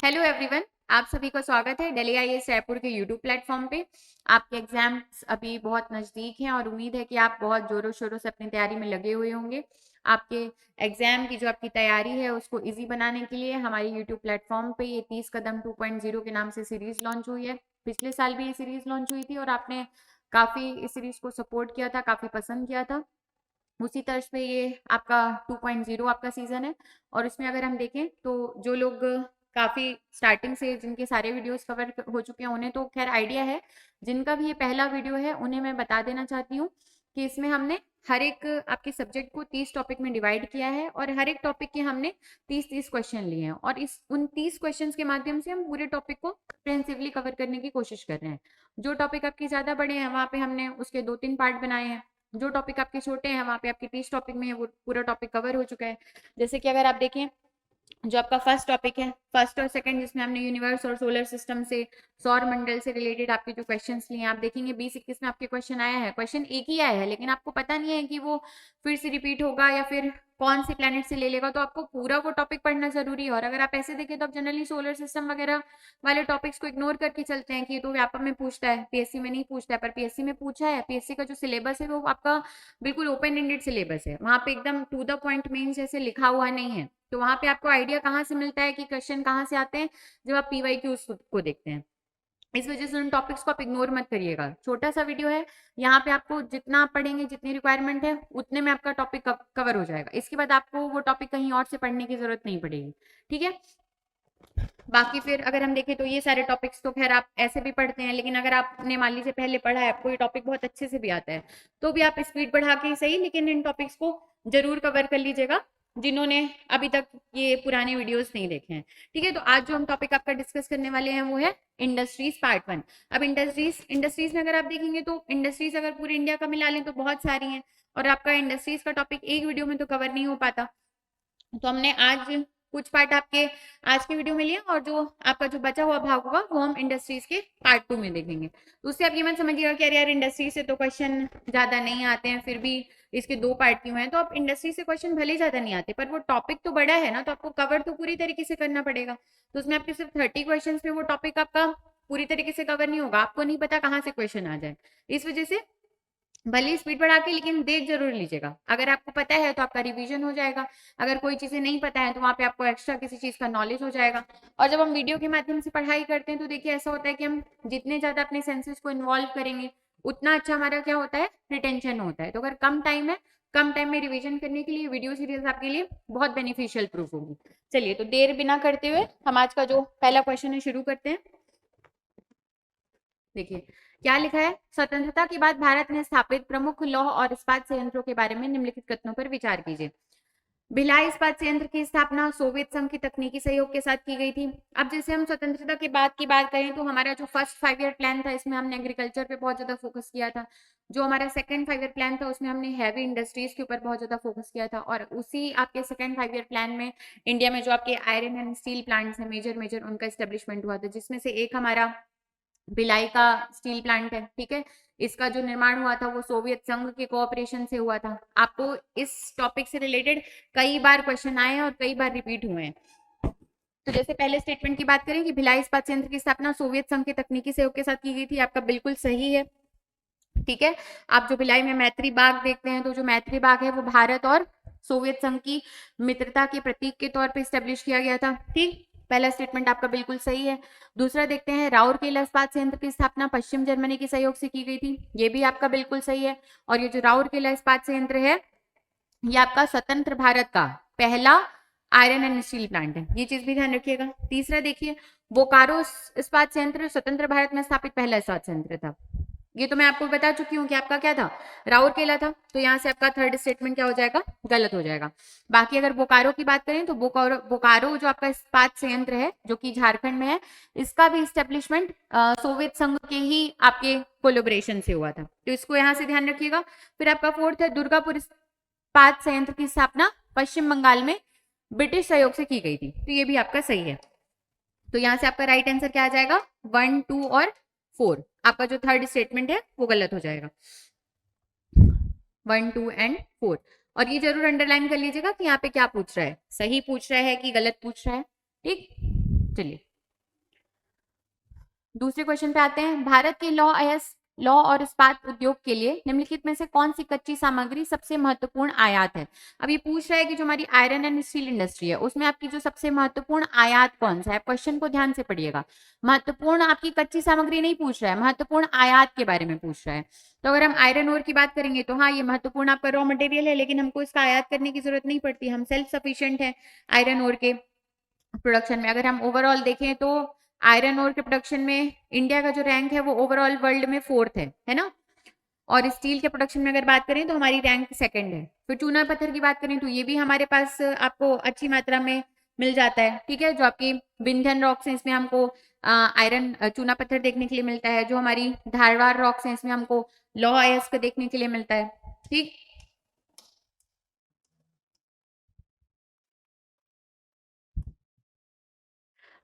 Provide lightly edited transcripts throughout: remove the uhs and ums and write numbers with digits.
Hello everyone, आप सभी का स्वागत है दिल्ली आईएएस रायपुर के यूट्यूब प्लेटफॉर्म पे। आपके एग्जाम्स अभी बहुत नजदीक हैं और उम्मीद है कि आप बहुत जोरों शोरों से अपनी तैयारी में लगे हुए होंगे। आपके एग्जाम की जो आपकी तैयारी है उसको इजी बनाने के लिए हमारे यूट्यूब प्लेटफॉर्म पे ये 30 कदम 2.0 के नाम से सीरीज लॉन्च हुई है। पिछले साल भी ये सीरीज लॉन्च हुई थी और आपने काफी इस सीरीज को सपोर्ट किया था, काफी पसंद किया था। उसी तर्ज पे ये आपका 2.0 आपका सीजन है। और इसमें अगर हम देखें तो जो लोग काफी स्टार्टिंग से जिनके सारे वीडियोस कवर हो चुके हैं उन्हें तो खैर आइडिया है। जिनका भी ये पहला वीडियो है उन्हें मैं बता देना चाहती हूँ कि इसमें हमने हर एक आपके सब्जेक्ट को 30 टॉपिक में डिवाइड किया है और हर एक टॉपिक के हमने 30-30 क्वेश्चन लिए हैं और इस उन 30 क्वेश्चंस के माध्यम से हम पूरे टॉपिक को कॉम्प्रिहेंसिवली कवर करने की कोशिश कर रहे हैं। जो टॉपिक आपके ज्यादा बड़े हैं वहां पे हमने उसके 2-3 पार्ट बनाए हैं। जो टॉपिक आपके छोटे हैं वहां पे आपके 30 टॉपिक में है वो पूरा टॉपिक कवर हो चुका है। जैसे कि अगर आप देखें जो आपका फर्स्ट टॉपिक है, फर्स्ट और सेकंड, जिसमें हमने यूनिवर्स और सोलर सिस्टम से, सौर मंडल से रिलेटेड आपके जो क्वेश्चंस लिए आप देखेंगे 20-21 में आपके क्वेश्चन आया है। क्वेश्चन एक ही आया है लेकिन आपको पता नहीं है कि वो फिर से रिपीट होगा या फिर कौन से प्लेनेट से ले लेगा, तो आपको पूरा वो टॉपिक पढ़ना जरूरी है। और अगर आप ऐसे देखें तो आप जनरली सोलर सिस्टम वगैरह वाले टॉपिक्स को इग्नोर करके चलते हैं कि ये तो व्यापम में पूछता है, पीएससी में नहीं पूछता है। पर पीएससी में पूछा है। पीएससी का जो सिलेबस है वो आपका बिल्कुल ओपन एंडेड सिलेबस है, वहां पे एकदम टू द पॉइंट मेन जैसे लिखा हुआ नहीं है। तो वहां पे आपको आइडिया कहाँ से मिलता है कि क्वेश्चन कहाँ से आते हैं, जब आप पीवाईक्यूज को देखते हैं। इस वजह से उन टॉपिक्स को आप इग्नोर मत करिएगा। छोटा सा वीडियो है, यहाँ पे आपको जितना आप पढ़ेंगे, जितनी रिक्वायरमेंट है उतने में आपका टॉपिक कवर हो जाएगा। इसके बाद आपको वो टॉपिक कहीं और से पढ़ने की जरूरत नहीं पड़ेगी। ठीक है। बाकी फिर अगर हम देखें तो ये सारे टॉपिक्स तो खैर आप ऐसे भी पढ़ते हैं, लेकिन अगर आपने मान लीजिए पहले पढ़ा है, आपको ये टॉपिक बहुत अच्छे से भी आता है, तो भी आप स्पीड बढ़ा के ही सही लेकिन इन टॉपिक्स को जरूर कवर कर लीजिएगा, जिन्होंने अभी तक ये पुराने वीडियोस नहीं देखे हैं। ठीक है। तो आज जो हम टॉपिक आपका डिस्कस करने वाले हैं वो है इंडस्ट्रीज पार्ट 1। अब इंडस्ट्रीज में अगर आप देखेंगे तो इंडस्ट्रीज अगर पूरे इंडिया का मिला लें तो बहुत सारी हैं और आपका इंडस्ट्रीज का टॉपिक एक वीडियो में तो कवर नहीं हो पाता। तो हमने आज कुछ पार्ट आपके आज के वीडियो में लिया और जो आपका जो बचा हुआ भाग होगा वो हम इंडस्ट्रीज के पार्ट 2 में देखेंगे। तो उससे आप ये मत समझिएगा कि अरे यार इंडस्ट्री से तो क्वेश्चन ज्यादा नहीं आते हैं, फिर भी इसके 2 पार्ट क्यों हैं। तो आप इंडस्ट्री से क्वेश्चन भले ही ज्यादा नहीं आते पर वो टॉपिक तो बड़ा है ना, तो आपको कवर तो पूरी तरीके से करना पड़ेगा। तो उसमें आपके सिर्फ 30 क्वेश्चन पे वो टॉपिक आपका पूरी तरीके से कवर नहीं होगा। आपको नहीं पता कहाँ से क्वेश्चन आ जाए, इस वजह से भले स्पीड बढ़ा के लेकिन देख जरूर लीजिएगा। अगर आपको पता है तो आपका रिवीजन हो जाएगा, अगर कोई चीजें नहीं पता है तो वहां पे आपको एक्स्ट्रा किसी चीज का नॉलेज हो जाएगा। और जब हम वीडियो के माध्यम से पढ़ाई करते हैं तो देखिए ऐसा होता है कि हम जितने ज्यादा अपने सेंसेस को इन्वॉल्व करेंगे उतना अच्छा हमारा क्या होता है, रिटेंशन होता है। तो अगर कम टाइम है, कम टाइम में रिविजन करने के लिए वीडियो सीरीज आपके लिए बहुत बेनिफिशियल प्रूफ होगी। चलिए तो देर बिना करते हुए हम आज का जो पहला क्वेश्चन है शुरू करते हैं। देखिए क्या लिखा है। स्वतंत्रता के बाद भारत ने स्थापित प्रमुख लौह और इस्पात संयंत्रों के बारे में निम्नलिखित कथनों पर विचार कीजिए। भिलाई इस्पात संयंत्र की स्थापना सोवियत संघ की तकनीकी सहयोग के साथ की गई थी। अब जैसे हम स्वतंत्रता के बाद की बात करें तो हमारा जो फर्स्ट 5 ईयर प्लान था इसमें हमने एग्रीकल्चर पे बहुत ज्यादा फोकस किया था। जो हमारा सेकंड 5 ईयर प्लान था उसमें हमने हैवी इंडस्ट्रीज के ऊपर बहुत ज्यादा फोकस किया था। और उसी आपके सेकंड 5 ईयर प्लान में इंडिया में जो आपके आयरन एंड स्टील प्लांट्स है मेजर मेजर उनका स्टेब्लिशमेंट हुआ था, जिसमें से एक हमारा भिलाई का स्टील प्लांट है। ठीक है। इसका जो निर्माण हुआ था वो सोवियत संघ के कोऑपरेशन से हुआ था। आपको इस टॉपिक से रिलेटेड कई बार क्वेश्चन आए हैं और कई बार रिपीट हुए हैं। तो जैसे पहले स्टेटमेंट की बात करें कि भिलाई इस्पात संयंत्र की स्थापना सोवियत संघ के तकनीकी सहयोग के साथ की गई थी, आपका बिल्कुल सही है। ठीक है। आप जो भिलाई में मैत्री बाग देखते हैं तो जो मैत्री बाग है वो भारत और सोवियत संघ की मित्रता के प्रतीक के तौर पर स्टेब्लिश किया गया था। ठीक, पहला स्टेटमेंट आपका बिल्कुल सही है। दूसरा देखते हैं, राउरकेला इस्पात संयंत्र की स्थापना पश्चिम जर्मनी के सहयोग से की गई थी, ये भी आपका बिल्कुल सही है। और ये जो राउरकेला इस्पात संयंत्र है ये आपका स्वतंत्र भारत का पहला आयरन एंड स्टील प्लांट है, ये चीज भी ध्यान रखिएगा। तीसरा देखिए, बोकारो इस्पात संयंत्र स्वतंत्र भारत में स्थापित पहला इस्पात संयंत्र था। ये तो मैं आपको बता चुकी हूँ कि आपका क्या था, राउरकेला था। तो यहाँ से आपका थर्ड स्टेटमेंट क्या हो जाएगा, गलत हो जाएगा। बाकी अगर बोकारो की बात करें तो बोकारो जो आपका इस्पात संयंत्र है जो कि झारखंड में है, इसका भी स्टेब्लिशमेंट सोवियत संघ के ही आपके कोलेबोरेशन से हुआ था, तो इसको यहाँ से ध्यान रखिएगा। फिर आपका फोर्थ है, दुर्गापुर इस्पात संयंत्र की स्थापना पश्चिम बंगाल में ब्रिटिश सहयोग से की गई थी, तो ये भी आपका सही है। तो यहाँ से आपका राइट आंसर क्या आ जाएगा, 1, 2 और 4। आपका जो थर्ड स्टेटमेंट है वो गलत हो जाएगा, 1, 2 एंड 4। और ये जरूर अंडरलाइन कर लीजिएगा कि यहाँ पे क्या पूछ रहा है, सही पूछ रहा है कि गलत पूछ रहा है। ठीक, चलिए दूसरे क्वेश्चन पे आते हैं। भारत के लौ और इस्पात उद्योग के लिए निम्नलिखित में से कौन सी कच्ची सामग्री सबसे महत्वपूर्ण आयात है। अब ये पूछ रहा है कि जो हमारी आयरन एंड स्टील इंडस्ट्री है उसमें आपकी जो सबसे महत्वपूर्ण आयात कौन सा है। क्वेश्चन को ध्यान से पढ़िएगा, महत्वपूर्ण आपकी कच्ची सामग्री नहीं पूछ रहा है, महत्वपूर्ण आयात के बारे में पूछ रहा है। तो अगर हम आयरन ओर की बात करेंगे तो हाँ, ये महत्वपूर्ण आपका रॉ मटेरियल है, लेकिन हमको इसका आयात करने की जरूरत नहीं पड़ती, हम सेल्फ सफिशिएंट है आयरन ओर के प्रोडक्शन में। अगर हम ओवरऑल देखें तो आयरन ओर के प्रोडक्शन में इंडिया का जो रैंक है वो ओवरऑल वर्ल्ड में 4th है ना। और स्टील के प्रोडक्शन में अगर बात करें तो हमारी रैंक 2nd है। फिर चूना पत्थर की बात करें तो ये भी हमारे पास आपको अच्छी मात्रा में मिल जाता है, ठीक है। जो आपकी विंध्यन रॉक्स है इसमें हमको आयरन चूना पत्थर देखने के लिए मिलता है। जो हमारी धारवाड़ रॉक्स है इसमें हमको लौह अयस्क देखने के लिए मिलता है, ठीक।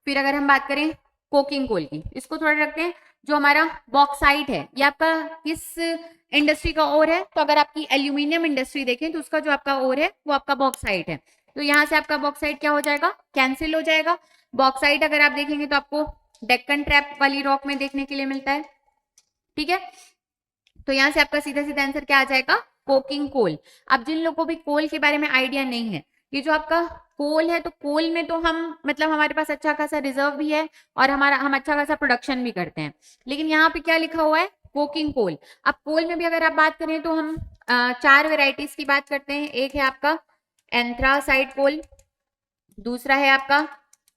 फिर अगर हम बात करें कोकिंग कोल की, इसको थोड़ा रखते हैं। जो हमारा बॉक्साइट है ये आपका किस इंडस्ट्री का ओर है। तो अगर आपकी एल्यूमिनियम इंडस्ट्री देखें तो उसका जो आपका ओर है वो आपका बॉक्साइट है। तो यहाँ से आपका बॉक्साइट क्या हो जाएगा, कैंसिल हो जाएगा। बॉक्साइट अगर आप देखेंगे तो आपको डेक्कन ट्रैप वाली रॉक में देखने के लिए मिलता है, ठीक है। तो यहाँ से आपका सीधा सीधा आंसर क्या आ जाएगा, कोकिंग कोल। अब जिन लोगों को भी कोल के बारे में आइडिया नहीं है, ये जो आपका कोल है तो कोल में तो हम मतलब हमारे पास अच्छा खासा रिजर्व भी है और हम अच्छा खासा प्रोडक्शन भी करते हैं। लेकिन यहाँ पे क्या लिखा हुआ है, कोकिंग कोल। अब कोल में भी अगर आप बात करें तो हम 4 वेराइटीज की बात करते हैं। एक है आपका एंथ्रासाइट कोल, दूसरा है आपका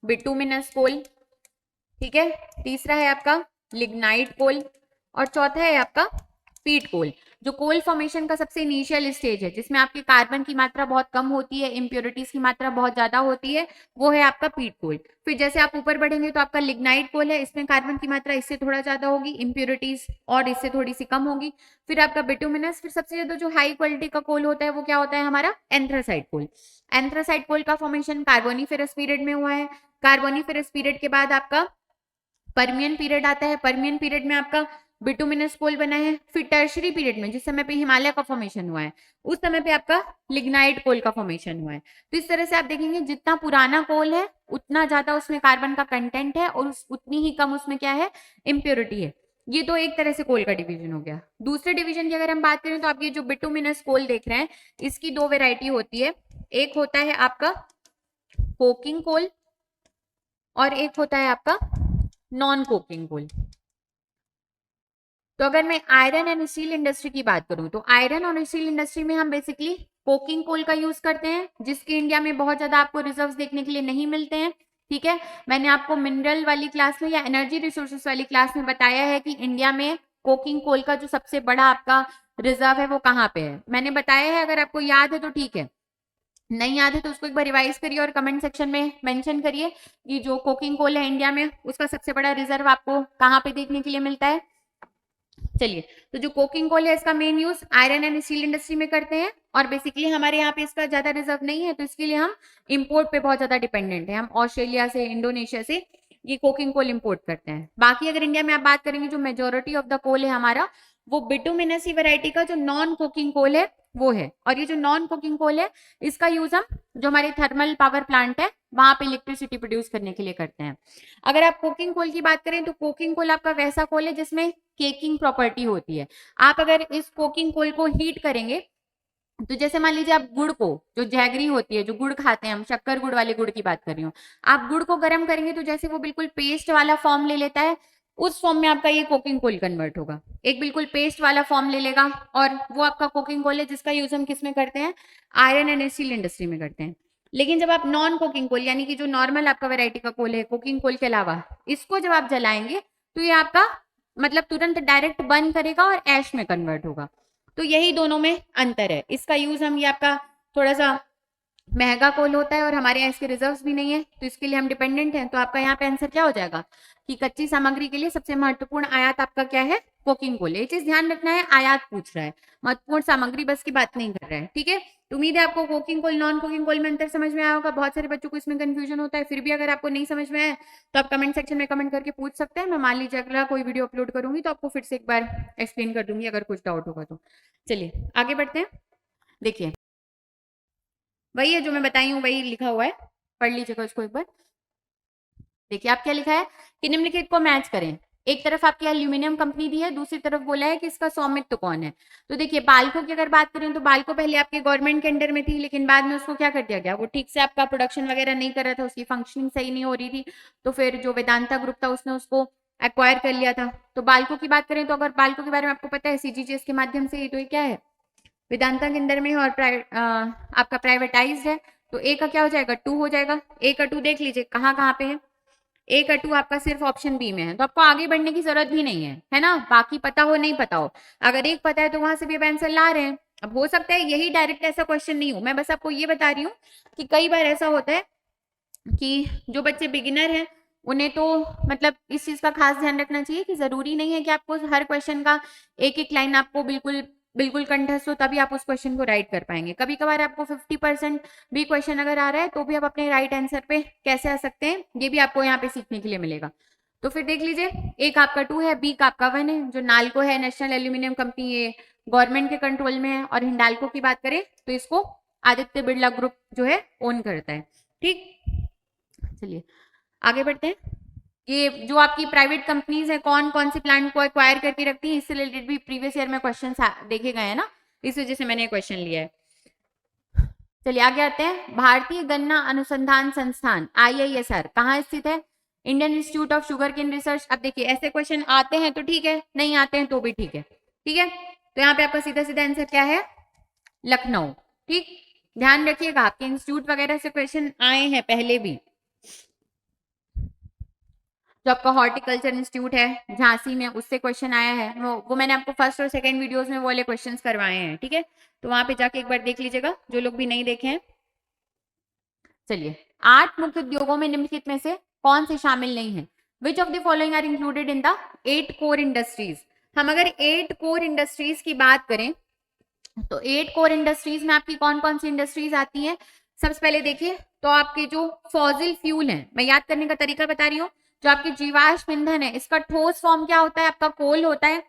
बिटुमिनस कोल, ठीक है, तीसरा है आपका लिग्नाइट कोल और चौथा है आपका पीट कोल। जो कोल फॉर्मेशन का सबसे इनिशियल स्टेज है जिसमें आपके कार्बन की मात्रा बहुत कम होती है, इंप्योरिटीज की मात्रा बहुत ज्यादा होती है, वो है आपका पीट कोल। फिर जैसे आप ऊपर बढ़ेंगे तो आपका लिग्नाइट कोल है, इसमें कार्बन की मात्रा इससे थोड़ा ज्यादा होगी, इंप्योरिटीज और इससे थोड़ी सी कम होगी। फिर आपका बिटुमिनस, फिर सबसे ज्यादा जो हाई क्वालिटी का कोल होता है वो क्या होता है, हमारा एंथ्रासाइट कोल। एंथ्रासाइट कोल का फॉर्मेशन कार्बोनिफेरस पीरियड में हुआ है। कार्बोनिफेरस पीरियड के बाद आपका परमियन पीरियड आता है। परमियन पीरियड में आपका बिटुमिनस कोल बना है। फिर टर्शरी पीरियड में जिस समय पे हिमालय का फॉर्मेशन हुआ है उस समय पे आपका लिग्नाइट कोल का फॉर्मेशन हुआ है। तो इस तरह से आप देखेंगे जितना पुराना कोल है उतना ज्यादा उसमें कार्बन का कंटेंट है और उतनी ही कम उसमें क्या है, इम्प्योरिटी है। ये तो एक तरह से कोल का डिवीजन हो गया। दूसरे डिवीजन की अगर हम बात करें तो आप ये जो बिटुमिनस कोल देख रहे हैं इसकी 2 वेराइटी होती है। एक होता है आपका कोकिंग कोल और एक होता है आपका नॉन कोकिंग कोल। तो अगर मैं आयरन एंड स्टील इंडस्ट्री की बात करूं तो आयरन और स्टील इंडस्ट्री में हम बेसिकली कोकिंग कोल का यूज करते हैं, जिसके इंडिया में बहुत ज्यादा आपको रिजर्व्स देखने के लिए नहीं मिलते हैं, ठीक है। मैंने आपको मिनरल वाली क्लास में या एनर्जी रिसोर्सेस वाली क्लास में बताया है कि इंडिया में कोकिंग कोल का जो सबसे बड़ा आपका रिजर्व है वो कहाँ पे है, मैंने बताया है। अगर आपको याद है तो ठीक है, नहीं याद है तो उसको एक बार रिवाइज करिए और कमेंट सेक्शन में मेंशन करिए कि जो कोकिंग कोल है इंडिया में उसका सबसे बड़ा रिजर्व आपको कहाँ पे देखने के लिए मिलता है। चलिए, तो जो कोकिंग कोल है इसका main use iron and steel industry में करते हैं और बेसिकली हमारे यहाँ पे इसका ज्यादा रिजर्व नहीं है, तो इसके लिए हम इंपोर्ट पे बहुत ज्यादा डिपेंडेंट है। हम ऑस्ट्रेलिया से, इंडोनेशिया से ये कोकिंग कोल इंपोर्ट करते हैं। बाकी अगर इंडिया में आप बात करेंगे जो मेजोरिटी ऑफ द कोल है हमारा वो बिटुमिनस वैरायटी का जो नॉन कोकिंग कोल है वो है। और ये जो नॉन कोकिंग कोल है इसका यूज हम जो हमारे थर्मल पावर प्लांट है वहां पे इलेक्ट्रिसिटी प्रोड्यूस करने के लिए करते हैं। अगर आप कोकिंग कोल की बात करें तो कोकिंग कोल आपका वैसा कोल है जिसमें केकिंग प्रॉपर्टी होती है। आप अगर इस कोकिंग कोल को हीट करेंगे तो जैसे मान लीजिए आप गुड़ को, जो जैगरी होती है, जो गुड़ खाते हैं हम, शक्कर गुड़ वाले गुड़ की बात कर रही हूँ, आप गुड़ को गर्म करेंगे तो जैसे वो बिल्कुल पेस्ट वाला फॉर्म ले लेता है, उस फॉर्म में आपका ये कोकिंग कोल कन्वर्ट होगा, एक बिल्कुल पेस्ट वाला फॉर्म ले लेगा और वो आपका कोकिंग कोल है जिसका यूज हम किस में करते हैं, आयरन एंड स्टील इंडस्ट्री में करते हैं। लेकिन जब आप नॉन कोकिंग कोल यानी कि जो नॉर्मल आपका वैरायटी का कोल है कोकिंग कोल के अलावा, इसको जब आप जलाएंगे तो ये आपका मतलब तुरंत डायरेक्ट बर्न करेगा और ऐश में कन्वर्ट होगा। तो यही दोनों में अंतर है। इसका यूज हम ये आपका थोड़ा सा महंगा कोल होता है और हमारे यहाँ इसके रिजर्व्स भी नहीं है, तो इसके लिए हम डिपेंडेंट हैं। तो आपका यहाँ पे आंसर क्या हो जाएगा कि कच्ची सामग्री के लिए सबसे महत्वपूर्ण आयात आपका क्या है, कोकिंग कोल। ये चीज ध्यान रखना है, आयात पूछ रहा है, महत्वपूर्ण सामग्री बस की बात नहीं कर रहा है, ठीक है। तो उम्मीद है आपको coking coal non coking coal में अंतर समझ में आया होगा। बहुत सारे बच्चों को इसमें कंफ्यूजन होता है, फिर भी अगर आपको नहीं समझ में आया तो आप कमेंट सेक्शन में कमेंट करके पूछ सकते हैं। मैं मान लीजिए अगला कोई वीडियो अपलोड करूंगी तो आपको फिर से एक बार एक्सप्लेन कर दूंगी अगर कुछ डाउट होगा तो। चलिए आगे बढ़ते हैं। देखिए वही है जो मैं बताई हूँ, वही लिखा हुआ है, पढ़ लीजिएगा उसको एक बार। देखिए आप क्या लिखा है कि निम्नलिखित को मैच करें। एक तरफ आपकी एल्यूमिनियम कंपनी दी है, दूसरी तरफ बोला है कि इसका स्वामित्व कौन है। तो देखिए बाल्को की अगर बात करें तो बाल्को पहले आपके गवर्नमेंट के अंडर में थी, लेकिन बाद में उसको क्या कर दिया गया, वो ठीक से आपका प्रोडक्शन वगैरह नहीं कर रहा था, उसकी फंक्शनिंग सही नहीं हो रही थी, तो फिर जो वेदांता ग्रुप था उसने उसको एक्वायर कर लिया था। तो बाल्को की बात करें तो अगर बाल्को के बारे में आपको पता है सीजीजीएस के माध्यम से, तो ये क्या है, वेदांता के अंदर में है और आपका प्राइवेटाइज्ड है। तो ए का क्या हो जाएगा, 2 हो जाएगा। ए का 2 देख लीजिए कहाँ कहाँ पे है, ए का 2 आपका सिर्फ ऑप्शन बी में है, तो आपको आगे बढ़ने की जरूरत भी नहीं है ना, बाकी पता हो नहीं पता हो, अगर एक पता है तो वहां से भी आप आंसर ला रहे हैं। अब हो सकता है यही डायरेक्ट ऐसा क्वेश्चन नहीं हो, मैं बस आपको ये बता रही हूँ कि कई बार ऐसा होता है कि जो बच्चे बिगिनर हैं उन्हें तो मतलब इस चीज का खास ध्यान रखना चाहिए कि जरूरी नहीं है कि आपको हर क्वेश्चन का एक एक लाइन आपको बिल्कुल बिल्कुल कंठस्थ हो तभी आप उस क्वेश्चन को राइट कर पाएंगे। कभी कभार आपको 50% भी क्वेश्चन अगर आ रहा है तो भी आप अपने राइट आंसर पे कैसे आ सकते हैं, ये भी आपको यहाँ पे सीखने के लिए मिलेगा। तो फिर देख लीजिए, एक आपका 2 है, बी का आपका 1 है। जो नाल्को है नेशनल एल्यूमिनियम कंपनी, ये गवर्नमेंट के कंट्रोल में है, और हिंडाल्को की बात करें तो इसको आदित्य बिरला ग्रुप जो है ओन करता है। ठीक, चलिए आगे बढ़ते हैं। ये जो आपकी प्राइवेट कंपनीज है कौन कौन सी प्लांट को एक्वायर करके रखती है, इससे रिलेटेड भी प्रीवियस ईयर में क्वेश्चन देखे गए हैं ना, इस वजह से मैंने क्वेश्चन लिया है। चलिए आगे आते हैं। भारतीय गन्ना अनुसंधान संस्थान IISR कहाँ स्थित है, Indian institute of sugar cane research. अब देखिए ऐसे क्वेश्चन आते हैं तो ठीक है, नहीं आते हैं तो भी ठीक है। ठीक है, तो यहाँ पे आपका सीधा सीधा आंसर क्या है, लखनऊ। ठीक, ध्यान रखिएगा आपके इंस्टीट्यूट वगैरह से क्वेश्चन आए हैं पहले भी। जो आपका हॉर्टिकल्चर इंस्टीट्यूट है झांसी में, उससे क्वेश्चन आया है, वो मैंने आपको फर्स्ट और सेकंड वीडियोस में वो वाले क्वेश्चंस करवाए हैं। ठीक है, तो वहां पे जाके एक बार देख लीजिएगा जो लोग भी नहीं देखे हैं। चलिए, 8 मुख्य उद्योगों में निम्नलिखित में से कौन से शामिल नहीं है, which of the following are included in the 8 core industries. हम अगर 8 कोर इंडस्ट्रीज की बात करें तो 8 कोर इंडस्ट्रीज में आपकी कौन कौन सी इंडस्ट्रीज आती हैं। सबसे पहले देखिए तो आपके जो फॉसिल फ्यूल है, मैं याद करने का तरीका बता रही हूँ, जो आपके जीवाश्म ईंधन है इसका ठोस फॉर्म क्या होता है, आपका कोल होता है,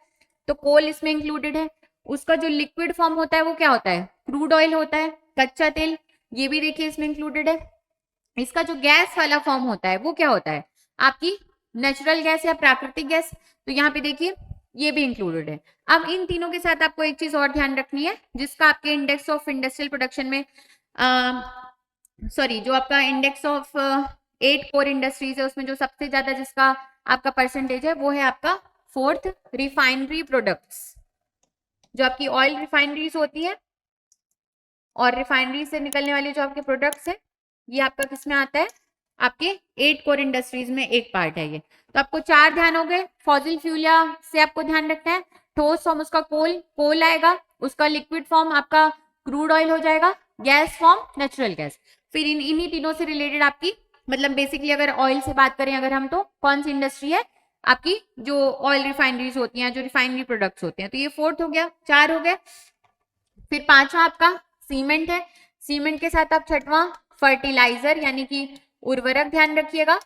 तो कोल इसमें इंक्लूडेड है। उसका जो लिक्विड फॉर्म होता है वो क्या होता है, क्रूड ऑयल होता है, कच्चा तेल, ये भी देखिए इसमें इंक्लूडेड है। इसका जो गैस वाला फॉर्म होता है वो क्या होता है, आपकी नेचुरल गैस या प्राकृतिक गैस, तो यहाँ पे देखिए ये भी इंक्लूडेड है। अब इन तीनों के साथ आपको एक चीज और ध्यान रखनी है, जिसका आपके इंडेक्स ऑफ इंडस्ट्रियल प्रोडक्शन में सॉरी जो आपका इंडेक्स ऑफ 8 कोर इंडस्ट्रीज है उसमें जो सबसे ज्यादा जिसका आपका परसेंटेज है वो है आपका 4th रिफाइनरी प्रोडक्ट्स। जो आपकी ऑयल रिफाइनरीज होती है और रिफाइनरी से निकलने वाले जो आपके प्रोडक्ट्स है, ये आपका किस में आता है, आपके 8 कोर इंडस्ट्रीज में एक पार्ट है ये। तो आपको 4 ध्यान हो गए, फॉसिल फ्यूल या से आपको ध्यान रखना है, ठोस फॉर्म उसका कोल आएगा, उसका लिक्विड फॉर्म आपका क्रूड ऑयल हो जाएगा, गैस फॉर्म नेचुरल गैस। फिर इन्हीं तीनों से रिलेटेड आपकी मतलब बेसिकली अगर ऑयल से बात करें अगर हम, तो कौन सी इंडस्ट्री है आपकी, जो ऑयल रिफाइनरीज होती हैं, जो रिफाइनरी प्रोडक्ट्स होते हैं, तो ये 4th हो गया, 4 हो गए। फिर 5वां आपका सीमेंट है, सीमेंट के साथ आप 6वां फर्टिलाइजर यानी कि उर्वरक ध्यान रखिएगा।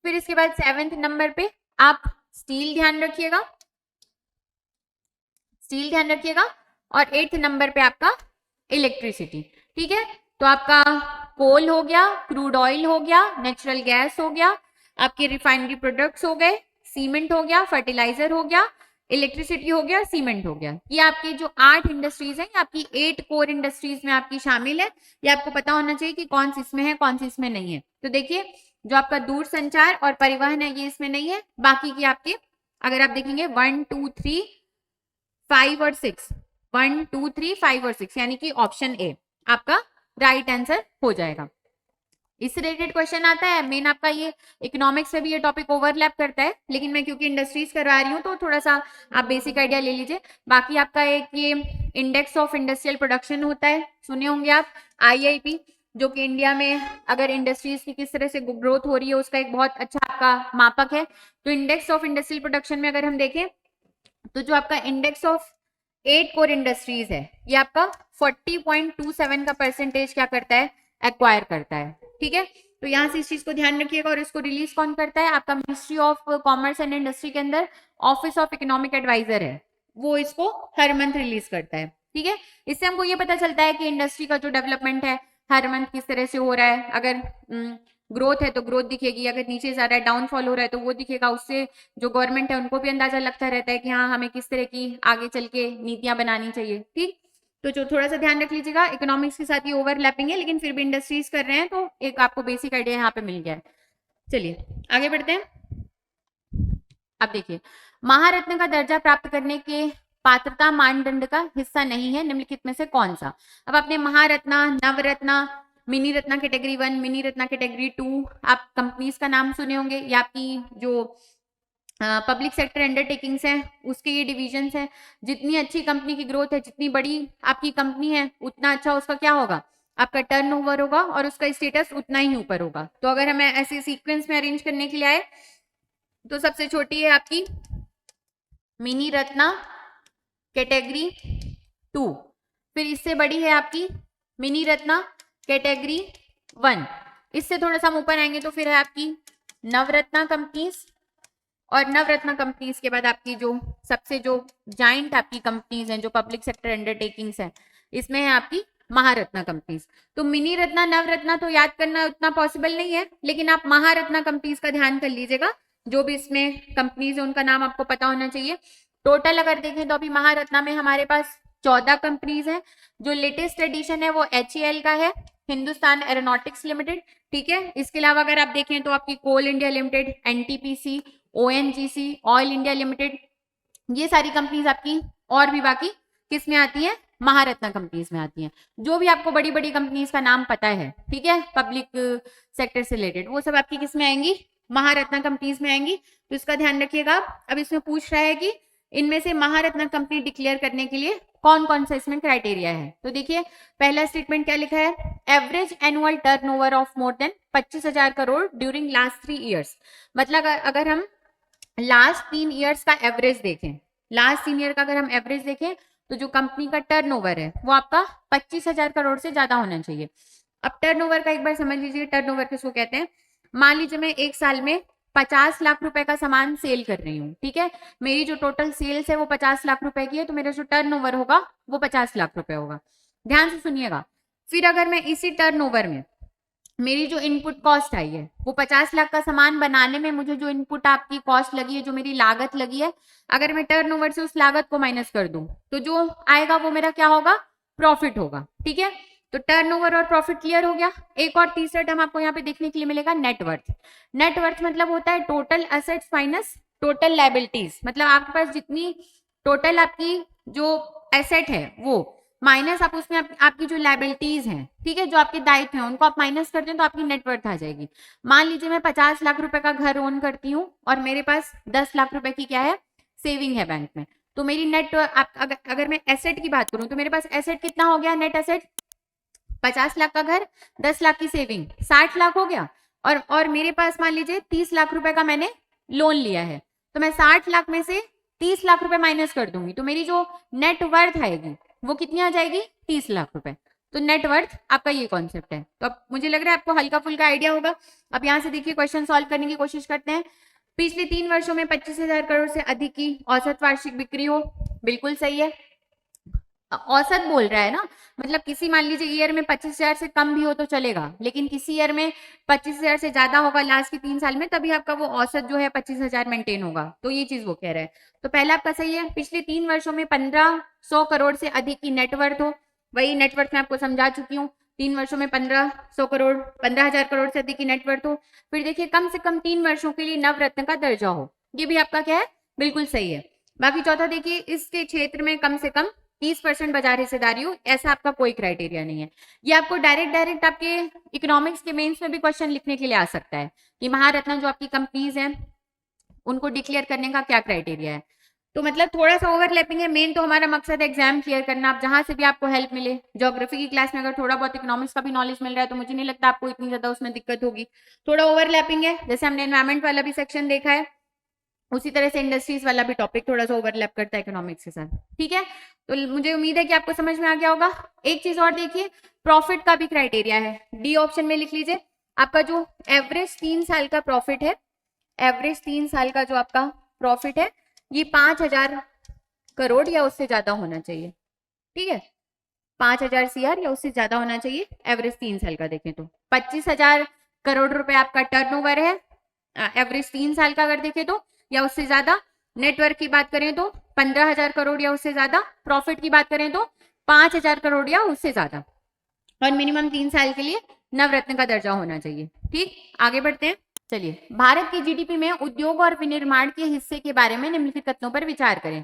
फिर इसके बाद 7th नंबर पे आप स्टील ध्यान रखिएगा, स्टील ध्यान रखिएगा, और 8th नंबर पे आपका इलेक्ट्रिसिटी। ठीक है, तो आपका कोल हो गया, क्रूड ऑयल हो गया, नेचुरल गैस हो गया, आपके रिफाइनरी प्रोडक्ट्स हो गए, सीमेंट हो गया, फर्टिलाइजर हो गया, इलेक्ट्रिसिटी हो गया, सीमेंट हो गया। ये आपकी जो 8 इंडस्ट्रीज है, आपकी 8 कोर इंडस्ट्रीज में आपकी शामिल है। ये आपको पता होना चाहिए कि कौन सी इसमें है कौन सी इसमें नहीं है। तो देखिए जो आपका दूर संचार और परिवहन है ये इसमें नहीं है, बाकी की आपके अगर आप देखेंगे 1 2 3 5 और 6, 1 2 3 5 और 6 यानी कि ऑप्शन ए आपका राइट आंसर हो जाएगा। इससे रिलेटेड क्वेश्चन आता है मेन आपका, ये इकोनॉमिक्स में भी ये टॉपिक ओवरलैप करता है, लेकिन मैं क्योंकि इंडस्ट्रीज करवा रही हूँ तो थोड़ा सा आप बेसिक आइडिया ले लीजिए। बाकी आपका एक ये इंडेक्स ऑफ इंडस्ट्रियल प्रोडक्शन होता है, सुने होंगे आप, IIP, जो कि इंडिया में अगर इंडस्ट्रीज की किस तरह से ग्रोथ हो रही है उसका एक बहुत अच्छा आपका मापक है। तो इंडेक्स ऑफ इंडस्ट्रियल प्रोडक्शन में अगर हम देखें तो जो आपका इंडेक्स ऑफ 8 कोर इंडस्ट्रीज है ये आपका 40.27 का परसेंटेज क्या करता है, एक्वायर करता है। ठीक है, तो यहाँ से इस चीज को ध्यान रखिएगा। और इसको रिलीज कौन करता है, आपका ministry of commerce and industry के अंदर ऑफिस ऑफ इकोनॉमिक एडवाइजर है, वो इसको हर मंथ रिलीज करता है। ठीक है, इससे हमको ये पता चलता है कि इंडस्ट्री का जो डेवलपमेंट है हर मंथ किस तरह से हो रहा है। अगर ग्रोथ है तो ग्रोथ दिखेगी, अगर नीचे जा रहा है डाउनफॉल हो रहा है तो वो दिखेगा। उससे जो गवर्नमेंट है उनको भी अंदाजा लगता रहता है कि हाँ हमें किस तरह की आगे चल के नीतियां बनानी चाहिए। ठीक, तो जो थोड़ा सा ध्यान रख लीजिएगा, इकोनॉमिक्स के साथ ये ओवरलैपिंग है लेकिन फिर भी इंडस्ट्रीज कर रहे हैं तो एक आपको बेसिक आइडिया यहाँ पे मिल गया है। चलिए आगे बढ़ते हैं। अब देखिए, महारत्न का दर्जा प्राप्त करने के पात्रता मानदंड का हिस्सा नहीं है निम्नलिखित में से कौन सा। अब आपने Maharatna, Navratna, mini Ratna category 1, mini Ratna category 2, आप कंपनीज का नाम सुने होंगे, या आपकी जो पब्लिक सेक्टर अंडरटेकिंग्स हैं उसके ये डिविजन्स हैं। जितनी अच्छी कंपनी की ग्रोथ है, जितनी बड़ी आपकी कंपनी है, उतना अच्छा उसका क्या होगा, आपका टर्नओवर होगा और उसका स्टेटस उतना ही ऊपर होगा। तो अगर हमें ऐसे सीक्वेंस में अरेंज करने के लिए आए तो सबसे छोटी है आपकी मिनी रत्ना कैटेगरी 2, फिर इससे बड़ी है आपकी मिनी रत्ना कैटेगरी 1, इससे थोड़ा सा हम ऊपर आएंगे तो फिर है आपकी नवरत्ना कंपनीज, और नवरत्ना कंपनीज के बाद आपकी जो सबसे जो जाइंट आपकी कंपनीज हैं जो पब्लिक सेक्टर अंडरटेकिंग्स हैं, इसमें है आपकी महारत्ना कंपनीज। तो मिनी रत्ना, नवरत्ना तो याद करना उतना पॉसिबल नहीं है, लेकिन आप महारत्ना कंपनीज का ध्यान कर लीजिएगा। जो भी इसमें कंपनीज है उनका नाम आपको पता होना चाहिए। टोटल अगर देखें तो अभी महारत्ना में हमारे पास 14 कंपनीज हैं। जो लेटेस्ट एडिशन है वो HAL का है, हिंदुस्तान एरोनॉटिक्स लिमिटेड। ठीक है, इसके अलावा अगर आप देखें तो आपकी Coal India Limited, NTPC, ONGC, Oil India Limited, ये सारी कंपनीज आपकी और भी बाकी किस में आती है, महारत्ना कंपनीज में आती हैं। जो भी आपको बड़ी बड़ी कंपनीज का नाम पता है, ठीक है, पब्लिक सेक्टर से रिलेटेड, वो सब आपकी किस में आएंगी, महारत्ना कंपनीज में आएंगी। तो इसका ध्यान रखिएगा। अब इसमें पूछ रहा है कि इनमें से महारत्ना कंपनी डिक्लेयर करने के लिए कौन कौन सा इसमें क्राइटेरिया है। तो देखिए पहला स्टेटमेंट क्या लिखा है, average annual turnover of more than 25,000 crore during last 3 years. मतलब अगर हम लास्ट 3 ईयर्स का एवरेज देखें, लास्ट 3 ईयर का अगर हम एवरेज देखें तो जो कंपनी का टर्नओवर है वो आपका 25,000 करोड़ से ज्यादा होना चाहिए। अब टर्नओवर का एक बार समझ लीजिए, टर्नओवर किसको कहते हैं। मान लीजिए मैं एक साल में 50 लाख रुपए का सामान सेल कर रही हूँ, ठीक है, मेरी जो टोटल सेल्स है वो 50 लाख रुपए की है, तो मेरा जो टर्नओवर होगा वो 50 लाख रुपए होगा। ध्यान से सुनिएगा। फिर अगर मैं इसी टर्नओवर में मेरी जो इनपुट कॉस्ट आई है, वो 50 लाख का सामान बनाने में मुझे जो इनपुट आपकी कॉस्ट लगी है, जो मेरी लागत लगी है, अगर मैं टर्नओवर से उस लागत को माइनस कर दूं तो जो आएगा वो मेरा क्या होगा, प्रॉफिट होगा। ठीक है, तो टर्नओवर और प्रॉफिट क्लियर हो गया। एक और तीसरा टर्म आपको यहाँ पे देखने के लिए मिलेगा, नेटवर्थ। नेटवर्थ मतलब होता है total assets minus total liabilities. मतलब आपके पास जितनी टोटल आपकी जो एसेट है वो माइनस आप उसमें आपकी जो लायबिलिटीज हैं, ठीक है, जो आपके दायित्व हैं, उनको आप माइनस करते हैं तो आपकी नेटवर्थ आ जाएगी। मान लीजिए मैं 50 लाख रुपए का घर ओन करती हूँ और मेरे पास 10 लाख रुपए की क्या है, सेविंग है बैंक में, तो मेरी नेट अगर मैं एसेट की बात करूं तो मेरे पास एसेट कितना हो गया, नेट एसेट 50 लाख का घर, 10 लाख की सेविंग, 60 लाख हो गया। और मेरे पास मान लीजिए 30 लाख रुपए का मैंने लोन लिया है, तो मैं 60 लाख में से 30 लाख रुपए माइनस कर दूंगी तो मेरी जो नेट वर्थ आएगी वो कितनी आ जाएगी, 30 लाख रुपए। तो नेटवर्थ आपका ये कॉन्सेप्ट है। तो अब मुझे लग रहा है आपको हल्का फुल्का आइडिया होगा। अब यहाँ से देखिए क्वेश्चन सॉल्व करने की कोशिश करते हैं। पिछले 3 वर्षों में 25,000 करोड़ से अधिक की औसत वार्षिक बिक्री हो, बिल्कुल सही है। औसत बोल रहा है ना, मतलब किसी मान लीजिए ईयर में 25,000 से कम भी हो तो चलेगा, लेकिन किसी ईयर में 25,000 से ज्यादा होगा लास्ट के 3 साल में, तभी आपका वो औसत जो है 25,000 मेंटेन होगा। तो ये चीज वो कह रहा है। तो पहला आपका सही है, पिछले 3 वर्षों में 1500 करोड़ से अधिक की नेटवर्थ हो। वही नेटवर्थ मैं आपको समझा चुकी हूँ, 3 वर्षों में 1500 करोड़, 15,000 करोड़ से अधिक की नेटवर्थ हो। फिर देखिए कम से कम 3 वर्षों के लिए नवरत्न का दर्जा हो, ये भी आपका क्या है, बिल्कुल सही है। बाकी चौथा देखिए, इसके क्षेत्र में कम से कम 30% बाजार हिस्सेदारी हो, ऐसा आपका कोई क्राइटेरिया नहीं है। ये आपको डायरेक्ट आपके इकोनॉमिक्स के मेंस में भी क्वेश्चन लिखने के लिए आ सकता है कि महारत्न जो आपकी कंपनीज हैं उनको डिक्लेयर करने का क्या क्राइटेरिया है। तो मतलब थोड़ा सा ओवरलैपिंग है। मेन तो हमारा मकसद है एग्जाम क्लियर करना। आप जहां से भी आपको हेल्प मिले, ज्योग्राफी की क्लास में अगर थोड़ा बहुत इकोनॉमिक्स का भी नॉलेज मिल रहा है तो मुझे नहीं लगता आपको इतनी ज्यादा उसमें दिक्कत होगी। थोड़ा ओवरलैपिंग है, जैसे हमने एनवायरमेंट वाला भी सेक्शन देखा है, उसी तरह से इंडस्ट्रीज वाला भी टॉपिक थोड़ा सा ओवरलैप करता है इकोनॉमिक्स के साथ। ठीक है, तो मुझे उम्मीद है कि आपको समझ में आ गया होगा। एक चीज और देखिए, प्रॉफिट का भी क्राइटेरिया है, डी ऑप्शन में लिख लीजिए। आपका जो एवरेज 3 साल का प्रॉफिट है, एवरेज 3 साल का जो आपका प्रॉफिट है, ये 5,000 करोड़ या उससे ज्यादा होना चाहिए। ठीक है, 5,000 CR या उससे ज्यादा होना चाहिए एवरेज 3 साल का। देखें तो 25,000 करोड़ रुपए आपका टर्नओवर है एवरेज 3 साल का अगर देखें तो, या उससे ज्यादा। नेटवर्क की बात करें तो 15,000 करोड़ या उससे ज्यादा। प्रॉफिट की बात करें तो 5,000 करोड़ या उससे ज्यादा। और मिनिमम 3 साल के लिए नवरत्न का दर्जा होना चाहिए। ठीक, आगे बढ़ते हैं। चलिए, भारत की जीडीपी में उद्योग और विनिर्माण के हिस्से के बारे में निम्नलिखित कथनों पर विचार करें।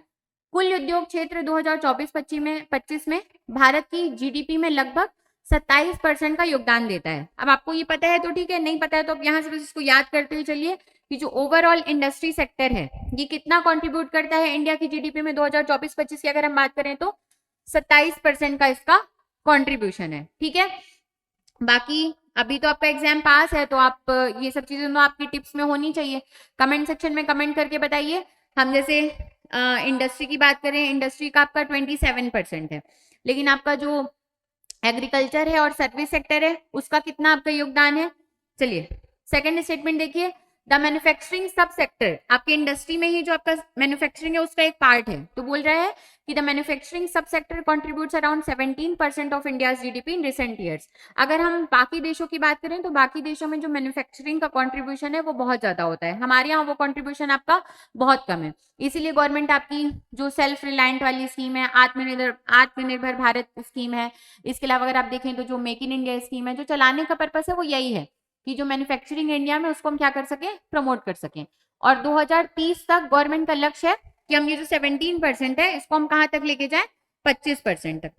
कुल उद्योग क्षेत्र 2024-25 में भारत की जीडीपी में लगभग 27% का योगदान देता है। अब आपको ये पता है तो ठीक है, नहीं पता है तो अब यहाँ से बस इसको याद करते हुए चलिए कि जो ओवरऑल इंडस्ट्री सेक्टर है ये कितना कंट्रीब्यूट करता है इंडिया की जीडीपी में 2024-25 की अगर हम बात करें तो 27% का इसका कंट्रीब्यूशन है। ठीक है, बाकी अभी तो आपका एग्जाम पास है तो आप ये सब चीजें तो आपकी टिप्स में होनी चाहिए। कमेंट सेक्शन में कमेंट करके बताइए। हम जैसे इंडस्ट्री की बात करें, इंडस्ट्री का आपका 27% है, लेकिन आपका जो एग्रीकल्चर है और सर्विस सेक्टर है उसका कितना आपका योगदान है। चलिए, सेकंड स्टेटमेंट देखिए, द मैन्युफैक्चरिंग सब सेक्टर, आपकी इंडस्ट्री में ही जो आपका मैन्युफैक्चरिंग है उसका एक पार्ट है, तो बोल रहा है कि द मैन्युफैक्चरिंग सब sector contributes around 17% of India GDP in recent years. अगर हम बाकी देशों की बात करें तो बाकी देशों में जो मैन्युफैक्चरिंग का कॉन्ट्रीब्यूशन है वो बहुत ज्यादा होता है, हमारे यहाँ वो कॉन्ट्रीब्यूशन आपका बहुत कम है। इसीलिए गवर्नमेंट आपकी जो सेल्फ रिलायंट वाली स्कीम है, आत्मनिर्भर भारत स्कीम है, इसके अलावा अगर आप देखें तो जो मेक इन इंडिया स्कीम है, जो चलाने का पर्पस है वो यही है कि जो मैन्युफैक्चरिंग इंडिया में उसको हम क्या कर सकें, प्रमोट कर सकें। और 2030 तक गवर्नमेंट का लक्ष्य है कि हम ये जो 17% है इसको हम कहां तक लेके जाएं, 25% तक।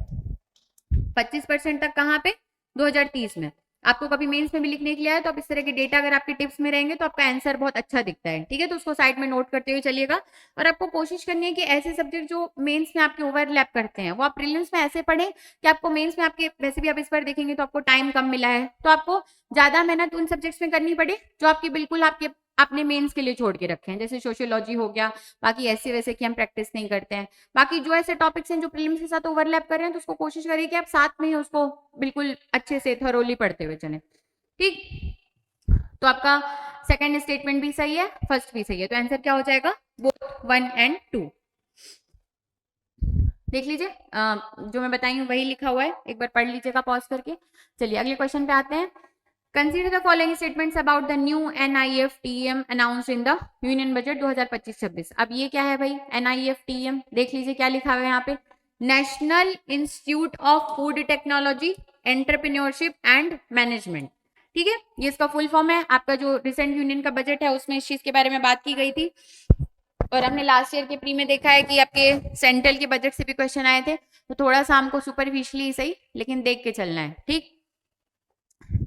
25% तक कहां पे, 2030 में। आपको कभी मेंस में भी लिखने के लिए आए तो आप इस तरह के डेटा अगर आपके टिप्स में रहेंगे तो आपका आंसर बहुत अच्छा दिखता है। ठीक है, तो उसको साइड में नोट करते हुए चलिएगा। और आपको कोशिश करनी है कि ऐसे सब्जेक्ट जो मेंस में आपके ओवरलैप करते हैं वो आप प्रीलिम्स में ऐसे पढ़ें कि आपको मेंस में आपके, वैसे भी आप इस पर देखेंगे तो आपको टाइम कम मिला है तो आपको ज्यादा मेहनत उन सब्जेक्ट्स में करनी पड़े जो आपकी बिल्कुल आपके अपने मेंस के लिए छोड़ के रखे हैं, जैसे सोशियोलॉजी हो गया। बाकी ऐसे वैसे की हम प्रैक्टिस नहीं करते हैं। बाकी जो ऐसे टॉपिक्स हैं जो प्रीलिम्स के साथ ओवरलैप कर रहे हैं तो उसको कोशिश करिए कि आप साथ में ही उसको बिल्कुल अच्छे से थरोली पढ़ते हुए चलें। ठीक, तो आपका सेकंड स्टेटमेंट भी सही है, फर्स्ट भी सही है, तो आंसर क्या हो जाएगा, बोथ 1 और 2। देख लीजिए, जो मैं बताई हूँ वही लिखा हुआ है, एक बार पढ़ लीजिएगा पॉज करके। चलिए अगले क्वेश्चन पे आते हैं। Consider the following statements about the new NIFTM announced in the Union Budget 2025-26। अब ये क्या है भाई, NIFTM देख लीजिए क्या लिखा हुआ है यहाँ पे, national institute of food technology entrepreneurship and management. ठीक है, ये इसका फुल फॉर्म है। आपका जो रिसेंट यूनियन का बजट है उसमें इस चीज के बारे में बात की गई थी, और हमने लास्ट ईयर के प्री में देखा है कि आपके सेंट्रल के बजट से भी क्वेश्चन आए थे, तो थोड़ा सा हमको सुपरफिशियली सही लेकिन देख के चलना है। ठीक,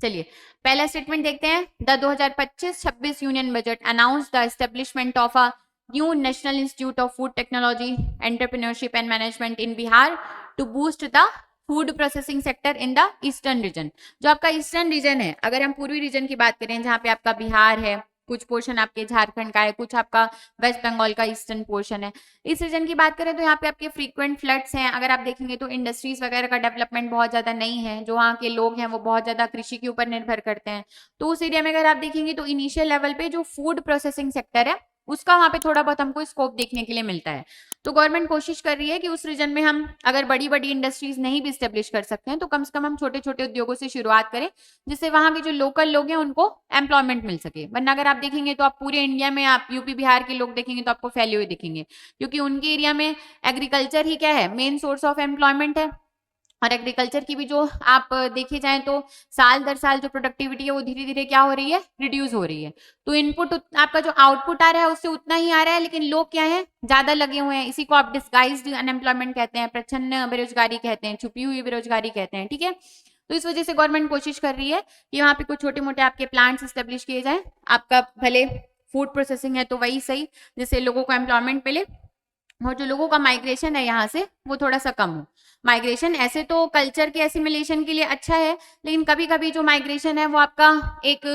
चलिए पहला स्टेटमेंट देखते हैं। The 2025-26 union budget announce the establishment of a new national institute of food technology entrepreneurship and management in Bihar to boost the food processing sector in the eastern region. जो आपका ईस्टर्न रीजन है, अगर हम पूर्वी reason की बात करें जहां पे आपका बिहार है, कुछ पोर्शन आपके झारखंड का है, कुछ आपका वेस्ट बंगाल का ईस्टर्न पोर्शन है, इस रीजन की बात करें तो यहाँ पे आपके फ्रीक्वेंट फ्लड्स हैं। अगर आप देखेंगे तो इंडस्ट्रीज वगैरह का डेवलपमेंट बहुत ज्यादा नहीं है, जो वहाँ के लोग हैं वो बहुत ज्यादा कृषि के ऊपर निर्भर करते हैं। तो उस एरिया में अगर आप देखेंगे तो इनिशियल लेवल पे जो फूड प्रोसेसिंग सेक्टर है उसका वहां पे थोड़ा बहुत हमको स्कोप देखने के लिए मिलता है। तो गवर्नमेंट कोशिश कर रही है कि उस रीजन में हम अगर बड़ी बड़ी इंडस्ट्रीज नहीं भी स्टेब्लिश कर सकते हैं तो कम से कम हम छोटे छोटे उद्योगों से शुरुआत करें, जिससे वहां के जो लोकल लोग हैं उनको एम्प्लॉयमेंट मिल सके। वरना अगर आप देखेंगे तो आप पूरे इंडिया में आप यूपी बिहार के लोग देखेंगे तो आपको फैले हुए दिखेंगे, क्योंकि उनके एरिया में एग्रीकल्चर ही क्या है, मेन सोर्स ऑफ एम्प्लॉयमेंट है। और एग्रीकल्चर की भी जो आप देखे जाएं तो साल दर साल जो प्रोडक्टिविटी है वो धीरे धीरे क्या हो रही है, रिड्यूस हो रही है। तो इनपुट आपका जो आउटपुट आ रहा है उससे उतना ही आ रहा है, लेकिन लोग क्या है, ज्यादा लगे हुए हैं। इसी को आप डिस्गाइज्ड अनएम्प्लॉयमेंट कहते हैं, प्रच्छन्न बेरोजगारी कहते हैं, छुपी हुई बेरोजगारी कहते हैं। ठीक है, तो इस वजह से गवर्नमेंट कोशिश कर रही है कि वहां पे कुछ छोटे मोटे आपके प्लांट्स स्टेब्लिश किए जाए। आपका भले फूड प्रोसेसिंग है तो वही सही, जिससे लोगों को एम्प्लॉयमेंट मिले और जो लोगों का माइग्रेशन है यहाँ से वो थोड़ा सा कम हो। माइग्रेशन ऐसे तो कल्चर के एसिमिलेशन के लिए अच्छा है, लेकिन कभी कभी जो माइग्रेशन है वो आपका एक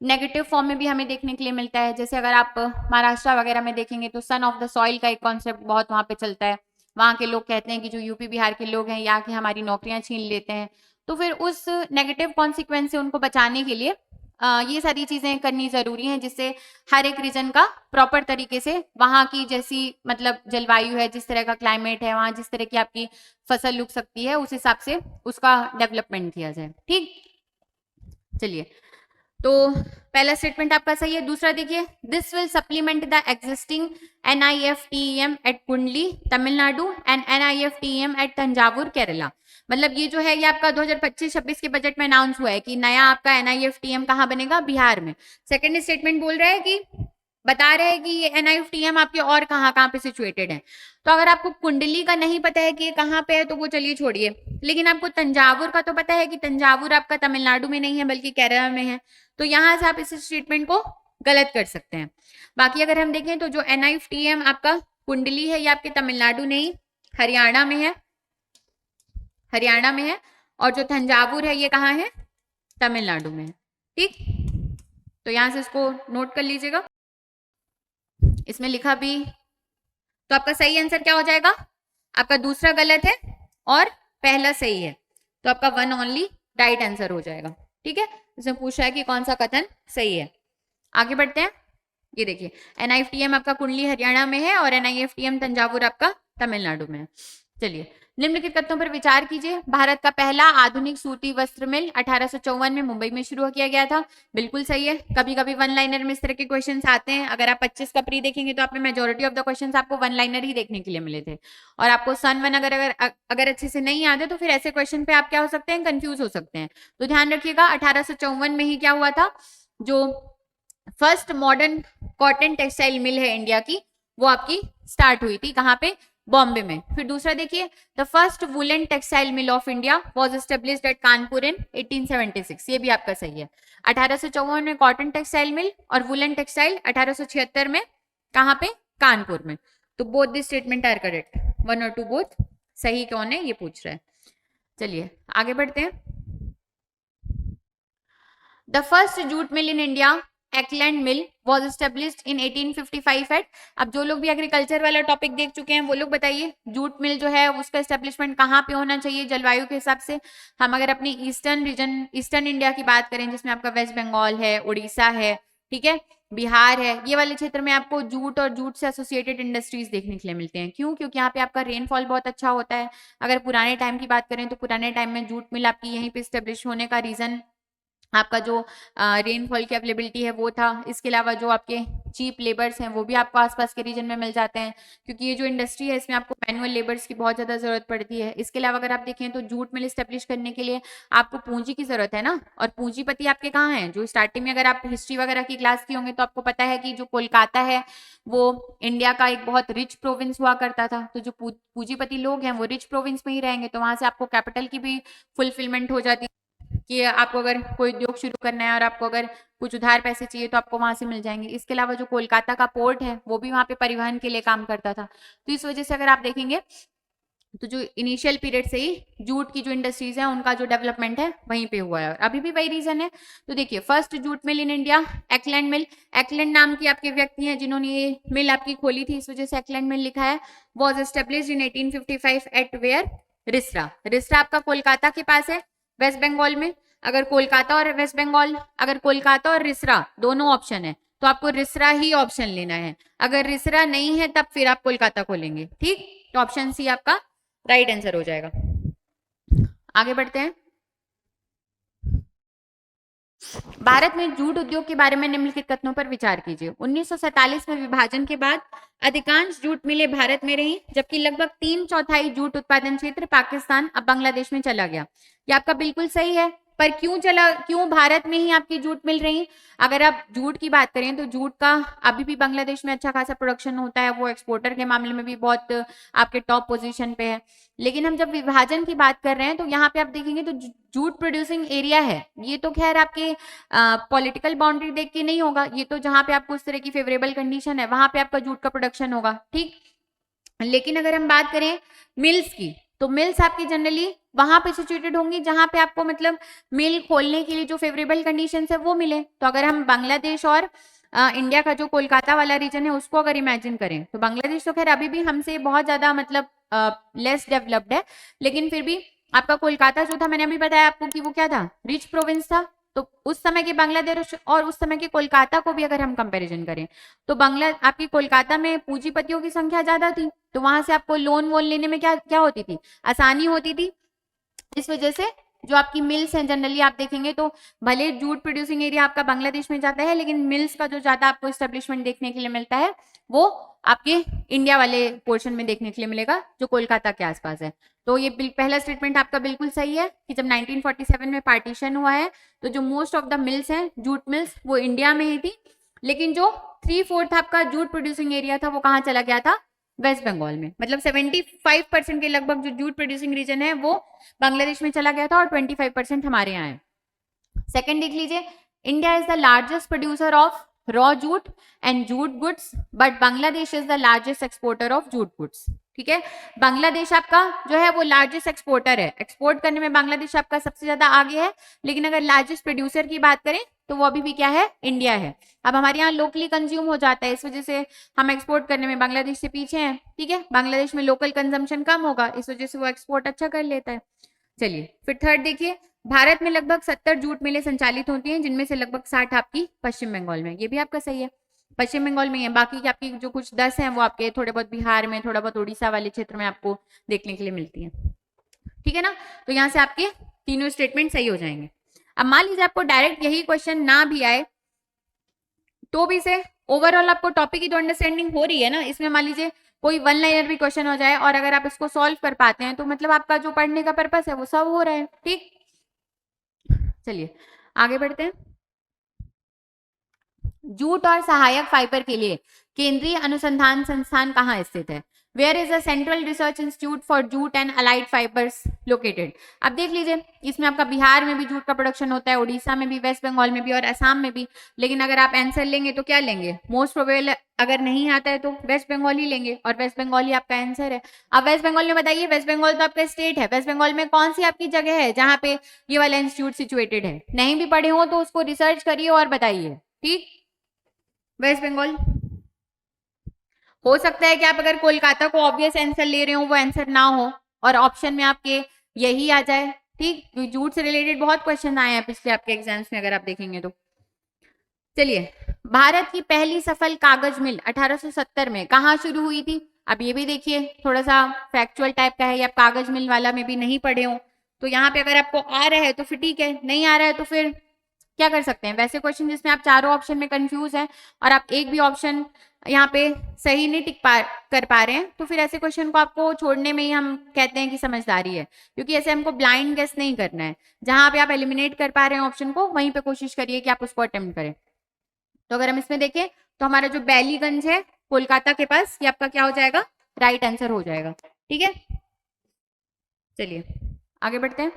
नेगेटिव फॉर्म में भी हमें देखने के लिए मिलता है। जैसे अगर आप महाराष्ट्र वगैरह में देखेंगे तो सन ऑफ द सॉइल का एक कॉन्सेप्ट बहुत वहां पे चलता है। वहां के लोग कहते हैं कि जो यूपी बिहार के लोग हैं यहाँ की हमारी नौकरियां छीन लेते हैं। तो फिर उस नेगेटिव कॉन्सिक्वेंस से उनको बचाने के लिए ये सारी चीजें करनी जरूरी हैं, जिससे हर एक रीजन का प्रॉपर तरीके से वहां की जैसी मतलब जलवायु है, जिस तरह का क्लाइमेट है, वहां जिस तरह की आपकी फसल उग सकती है, उस हिसाब से उसका डेवलपमेंट किया जाए। ठीक, चलिए तो पहला स्टेटमेंट आपका सही है। दूसरा देखिए, this will supplement the existing NIFTEM at Kundli Tamil Nadu and NIFTEM at Thanjavur Kerala. मतलब ये जो है ये आपका 2025-26 के बजट में अनाउंस हुआ है कि नया आपका NIFTEM कहाँ बनेगा, बिहार में। सेकंड स्टेटमेंट बोल रहा है कि बता रहे हैं कि ये NIFTEM आपके और कहाँ कहाँ पे सिचुएटेड है। तो अगर आपको कुंडली का नहीं पता है कि ये कहाँ पे है तो वो चलिए छोड़िए, लेकिन आपको तंजावुर का तो पता है कि तंजावुर आपका तमिलनाडु में नहीं है बल्कि केरला में है। तो यहां से आप इस स्टेटमेंट को गलत कर सकते हैं। बाकी अगर हम देखें तो जो NIFTEM आपका कुंडली है ये आपके तमिलनाडु नहीं हरियाणा में है, हरियाणा में है। और जो तंजावुर है ये कहाँ है, तमिलनाडु में है। ठीक, तो यहां से इसको नोट कर लीजिएगा। इसमें लिखा भी, तो आपका सही आंसर क्या हो जाएगा, आपका दूसरा गलत है और पहला सही है, तो आपका वन ओनली राइट आंसर हो जाएगा। ठीक है, इसमें पूछा है कि कौन सा कथन सही है। आगे बढ़ते हैं। ये देखिए, NIFTEM आपका कुंडली हरियाणा में है और NIFTEM तंजावुर आपका तमिलनाडु में है। चलिए, निम्नलिखित कथनों पर विचार कीजिए। भारत का पहला आधुनिक सूती वस्त्र मिल 1854 में मुंबई में शुरू किया गया था। बिल्कुल सही है। कभी कभी वन लाइनर में इस तरह के क्वेश्चंस आते हैं। अगर आप 25 का प्री देखेंगे तो आप में मेजोरिटी ऑफ द क्वेश्चंस आपको वन लाइनर ही देखने के लिए मिले थे। और आपको सन वन अगर अच्छे से नहीं याद है तो फिर ऐसे क्वेश्चन पे आप क्या हो सकते हैं, कंफ्यूज हो सकते हैं। तो ध्यान रखिएगा, 1854 में ही क्या हुआ था, जो first modern cotton textile mill है इंडिया की, वो आपकी स्टार्ट हुई थी कहाँ पे, बॉम्बे में। फिर दूसरा देखिए, the first woollen textile mill of India was established at Kanpur in 1876। ये भी आपका सही है। 1854 में कॉटन टेक्सटाइल मिल और वुलन टेक्सटाइल 1876 में कहाँ पे, कानपुर में। तो both the statement are correct, one और टू बोथ सही कौन है ये पूछ रहा है। चलिए आगे बढ़ते हैं। The first jute mill in India Acland mill was established in 1855 at. अब जो लोग भी एग्रीकल्चर वाला टॉपिक देख चुके हैं वो लोग बताइए, जूट मिल जो है उसका एस्टेब्लिशमेंट कहाँ पे होना चाहिए जलवायु के हिसाब से। हम अगर अपनी ईस्टर्न रीजन, ईस्टर्न इंडिया की बात करें जिसमें आपका वेस्ट बंगाल है, उड़ीसा है, ठीक है, बिहार है, ये वाले क्षेत्र में आपको जूट और जूट से एसोसिएटेड इंडस्ट्रीज देखने के लिए मिलते हैं। क्यों? क्योंकि यहाँ पे आपका रेनफॉल बहुत अच्छा होता है। अगर पुराने टाइम की बात करें तो पुराने टाइम में जूट मिल आपकी यहीं पे स्टेब्लिश होने का रीजन आपका जो रेनफॉल की अवेलेबिलिटी है वो था। इसके अलावा जो आपके चीप लेबर्स हैं वो भी आपको आसपास के रीजन में मिल जाते हैं, क्योंकि ये जो इंडस्ट्री है इसमें आपको मैनुअल लेबर्स की बहुत ज़्यादा जरूरत पड़ती है। इसके अलावा अगर आप देखें तो जूट मिल स्टेब्लिश करने के लिए आपको पूंजी की जरूरत है ना, और पूंजीपति आपके कहाँ हैं, जो स्टार्टिंग में अगर आप हिस्ट्री वगैरह की क्लास की होंगे तो आपको पता है कि जो कोलकाता है वो इंडिया का एक बहुत रिच प्रोविंस हुआ करता था। तो जो पूंजीपति लोग हैं वो रिच प्रोविंस में ही रहेंगे, तो वहां से आपको कैपिटल की भी फुलफिलमेंट हो जाती है कि आपको अगर कोई उद्योग शुरू करना है और आपको अगर कुछ उधार पैसे चाहिए तो आपको वहां से मिल जाएंगे। इसके अलावा जो कोलकाता का पोर्ट है वो भी वहां पे परिवहन के लिए काम करता था। तो इस वजह से अगर आप देखेंगे तो जो इनिशियल पीरियड से ही जूट की जो इंडस्ट्रीज है उनका जो डेवलपमेंट है वहीं पे हुआ है और अभी भी वही रीजन है। तो देखिए, first jute mill in India Acland mill, Acland नाम की आपके व्यक्ति हैं जिन्होंने ये मिल आपकी खोली थी, इस वजह से एक्लैंड मिल लिखा है। Was established in 1855 at where, Rishra. Rishra आपका कोलकाता के पास है, वेस्ट बंगाल में। अगर कोलकाता और वेस्ट बंगाल, अगर कोलकाता और रिसरा दोनों ऑप्शन है तो आपको रिसरा ही ऑप्शन लेना है। अगर रिसरा नहीं है तब फिर आप कोलकाता को लेंगे। ठीक, तो ऑप्शन सी आपका राइट आंसर हो जाएगा। आगे बढ़ते हैं। भारत में जूट उद्योग के बारे में निम्नलिखित कथनों पर विचार कीजिए। 1947 में विभाजन के बाद अधिकांश जूट मिलें भारत में रही, जबकि लगभग 3/4 जूट उत्पादन क्षेत्र पाकिस्तान अब बांग्लादेश में चला गया। ये आपका बिल्कुल सही है, पर क्यों भारत में ही आपकी जूट मिल रही? अगर आप जूट की बात करें तो जूट का अभी भी बांग्लादेश में अच्छा खासा प्रोडक्शन होता है, वो एक्सपोर्टर के मामले में भी बहुत आपके टॉप पोजीशन पे है। लेकिन हम जब विभाजन की बात कर रहे हैं तो यहाँ पे आप देखेंगे तो जूट प्रोड्यूसिंग एरिया है, ये तो खैर आपके पॉलिटिकल बाउंड्री देख के नहीं होगा, ये तो जहां पे आपको उस तरह की फेवरेबल कंडीशन है वहां पे आपका जूट का प्रोडक्शन होगा। ठीक, लेकिन अगर हम बात करें मिल्स की तो मिल्स आपकी जनरली वहां पे सिचुएटेड होंगी जहां पे आपको मतलब मिल खोलने के लिए जो फेवरेबल कंडीशन है वो मिले। तो अगर हम बांग्लादेश और इंडिया का जो कोलकाता वाला रीजन है उसको अगर इमेजिन करें तो बांग्लादेश तो खैर अभी भी हमसे बहुत ज्यादा मतलब लेस डेवलप्ड है, लेकिन फिर भी आपका कोलकाता जो था, मैंने अभी बताया आपको कि वो क्या था, रिच प्रोविंस था। तो उस समय के बांग्लादेश और उस समय के कोलकाता को भी अगर हम कंपैरिजन करें तो आपकी कोलकाता में पूंजीपतियों की संख्या ज्यादा थी, तो वहां से आपको लोन वोन लेने में क्या क्या होती थी, आसानी होती थी। इस वजह से जो आपकी मिल्स हैं जनरली आप देखेंगे तो भले जूट प्रोड्यूसिंग एरिया आपका बांग्लादेश में जाता है, लेकिन मिल्स का जो ज्यादा आपको स्टेब्लिशमेंट देखने के लिए मिलता है वो आपके इंडिया वाले पोर्शन में देखने के लिए मिलेगा, जो कोलकाता के आसपास है। तो ये पहला स्टेटमेंट आपका बिल्कुल सही है कि जब 1947 में पार्टीशन हुआ है तो जो मोस्ट ऑफ द मिल्स हैं, जूट मिल्स, वो इंडिया में ही थी, लेकिन जो 3/4 आपका जूट प्रोड्यूसिंग एरिया था वो कहाँ चला गया था? वेस्ट बंगाल में। मतलब 75% के लगभग जो जूट प्रोड्यूसिंग रीजन है वो बांग्लादेश में चला गया था और 25% हमारे यहाँ है। सेकेंड देख लीजिए, India is the largest producer of raw jute and jute goods, but Bangladesh is the largest exporter of jute goods. ठीक है, बांग्लादेश आपका जो है वो लार्जेस्ट एक्सपोर्टर है, एक्सपोर्ट करने में बांग्लादेश आपका सबसे ज्यादा आगे है, लेकिन अगर लार्जेस्ट प्रोड्यूसर की बात करें तो वो अभी भी क्या है? इंडिया है। अब हमारे यहाँ लोकली कंज्यूम हो जाता है, इस वजह से हम एक्सपोर्ट करने में बांग्लादेश से पीछे हैं। ठीक है, बांग्लादेश में लोकल कंजम्पशन कम होगा, इस वजह से वो एक्सपोर्ट अच्छा कर लेता है। चलिए फिर थर्ड देखिए, भारत में लगभग 70 जूट मिलें संचालित होती हैं, जिनमें से लगभग 60 आपकी पश्चिम बंगाल में। ये भी आपका सही है, पश्चिम बंगाल में है। बाकी की आपकी जो कुछ 10 हैं वो आपके थोड़े बहुत बिहार में, थोड़ा बहुत उड़ीसा वाले क्षेत्र में आपको देखने के लिए मिलती है। ठीक है ना, तो यहाँ से आपके तीनों स्टेटमेंट सही हो जाएंगे। अब मान लीजिए आपको डायरेक्ट यही क्वेश्चन ना भी आए तो भी से ओवरऑल आपको टॉपिक की तो अंडरस्टैंडिंग हो रही है ना। इसमें मान लीजिए कोई वन लाइनर भी क्वेश्चन हो जाए और अगर आप इसको सॉल्व कर पाते हैं तो मतलब आपका जो पढ़ने का पर्पस है वो सब हो रहा है। ठीक, चलिए आगे बढ़ते हैं। जूट और सहायक फाइबर के लिए केंद्रीय अनुसंधान संस्थान कहाँ स्थित है? Where is the central research institute for jute and allied fibres located? अब देख लीजिए, इसमें आपका बिहार में भी जूट का प्रोडक्शन होता है, उड़ीसा में भी, वेस्ट बंगाल में भी और असम में भी। लेकिन अगर आप आंसर लेंगे तो क्या लेंगे? मोस्ट प्रोबेबल अगर नहीं आता है तो वेस्ट बंगाल ही लेंगे, और वेस्ट बंगाल ही आपका आंसर है। अब वेस्ट बंगाल में बताइए, वेस्ट बंगाल तो आपका स्टेट है, वेस्ट बंगाल में कौन सी आपकी जगह है जहां पे ये वाला इंस्टीट्यूट सिचुएटेड है? नहीं भी पढ़े हो तो उसको रिसर्च करिए और बताइए। ठीक, वेस्ट बंगाल। हो सकता है कि आप अगर कोलकाता को ऑब्वियस आंसर ले रहे हो वो आंसर ना हो और ऑप्शन में आपके यही आ जाए। ठीक, जूट से रिलेटेड बहुत क्वेश्चन आए हैं पिछले आपके एग्जाम्स में अगर आप देखेंगे तो। चलिए, भारत की पहली सफल कागज मिल 1870 में कहाँ शुरू हुई थी? अब ये भी देखिए, थोड़ा सा फैक्चुअल टाइप का है, या आप कागज मिल वाला में भी नहीं पढ़े हो तो यहाँ पे अगर आपको आ रहा है तो फिर ठीक है, नहीं आ रहा है तो फिर क्या कर सकते हैं? वैसे क्वेश्चन जिसमें आप चारों ऑप्शन में कंफ्यूज हैं और आप एक भी ऑप्शन यहाँ पे सही नहीं कर पा रहे हैं तो फिर ऐसे क्वेश्चन को आपको छोड़ने में ही हम कहते हैं कि समझदारी है, क्योंकि ऐसे हमको ब्लाइंड गेस नहीं करना है। जहां पे आप एलिमिनेट कर पा रहे हैं ऑप्शन को, वहीं पे कोशिश करिए कि आप उसको अटेम्प्ट करें। तो अगर हम इसमें देखें तो हमारा जो बैलीगंज है कोलकाता के पास, ये आपका क्या हो जाएगा? राइट आंसर हो जाएगा। ठीक है, चलिए आगे बढ़ते हैं।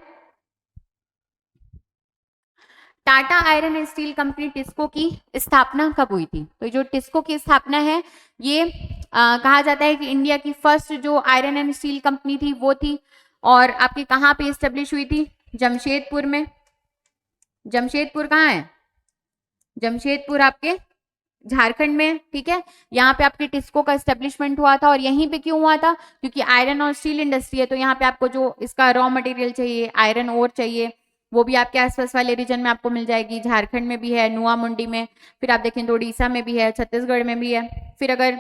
Tata iron and steel company TISCO की स्थापना कब हुई थी? तो जो टिस्को की स्थापना है ये कहा जाता है कि इंडिया की फर्स्ट जो आयरन एंड स्टील कंपनी थी वो थी, और आपकी कहाँ पे स्टेब्लिश हुई थी? जमशेदपुर में। जमशेदपुर कहाँ है? जमशेदपुर आपके झारखंड में। ठीक है, यहाँ पे आपके टिस्को का स्टेब्लिशमेंट हुआ था, और यहीं पे क्यों हुआ था? क्योंकि आयरन और स्टील इंडस्ट्री है, तो यहाँ पे आपको जो इसका रॉ मटेरियल चाहिए, आयरन ओर चाहिए, वो भी आपके आसपास वाले रीजन में आपको मिल जाएगी। झारखंड में भी है, नुआ मुंडी में, फिर आप देखें तो उड़ीसा में भी है, छत्तीसगढ़ में भी है। फिर अगर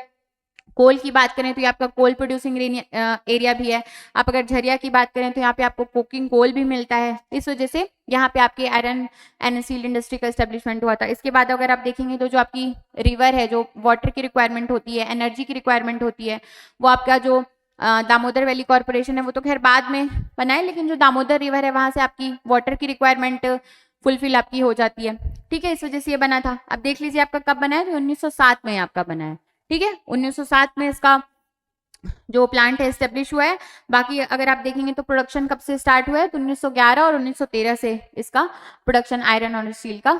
कोल की बात करें तो ये आपका कोल प्रोड्यूसिंग एरिया भी है। आप अगर झरिया की बात करें तो यहाँ पे आपको कोकिंग कोल भी मिलता है, इस वजह से यहाँ पे आपके आयरन एंड स्टील इंडस्ट्री का एस्टेब्लिशमेंट हुआ था। इसके बाद अगर आप देखेंगे तो जो आपकी रिवर है, जो वाटर की रिक्वायरमेंट होती है, एनर्जी की रिक्वायरमेंट होती है, वो आपका जो दामोदर वैली कॉर्पोरेशन है वो तो खैर बाद में बना है, लेकिन जो दामोदर रिवर है वहां से आपकी वाटर की रिक्वायरमेंट फुलफिल आपकी हो जाती है। ठीक है, इस वजह से ये बना था। अब देख लीजिए आपका कब बना है? 1907 में आपका बना है। ठीक है, 1907 में इसका जो प्लांट है एस्टेब्लिश हुआ है। बाकी अगर आप देखेंगे तो प्रोडक्शन कब से स्टार्ट हुआ है? तो 1911 और 1913 से इसका प्रोडक्शन आयरन और स्टील का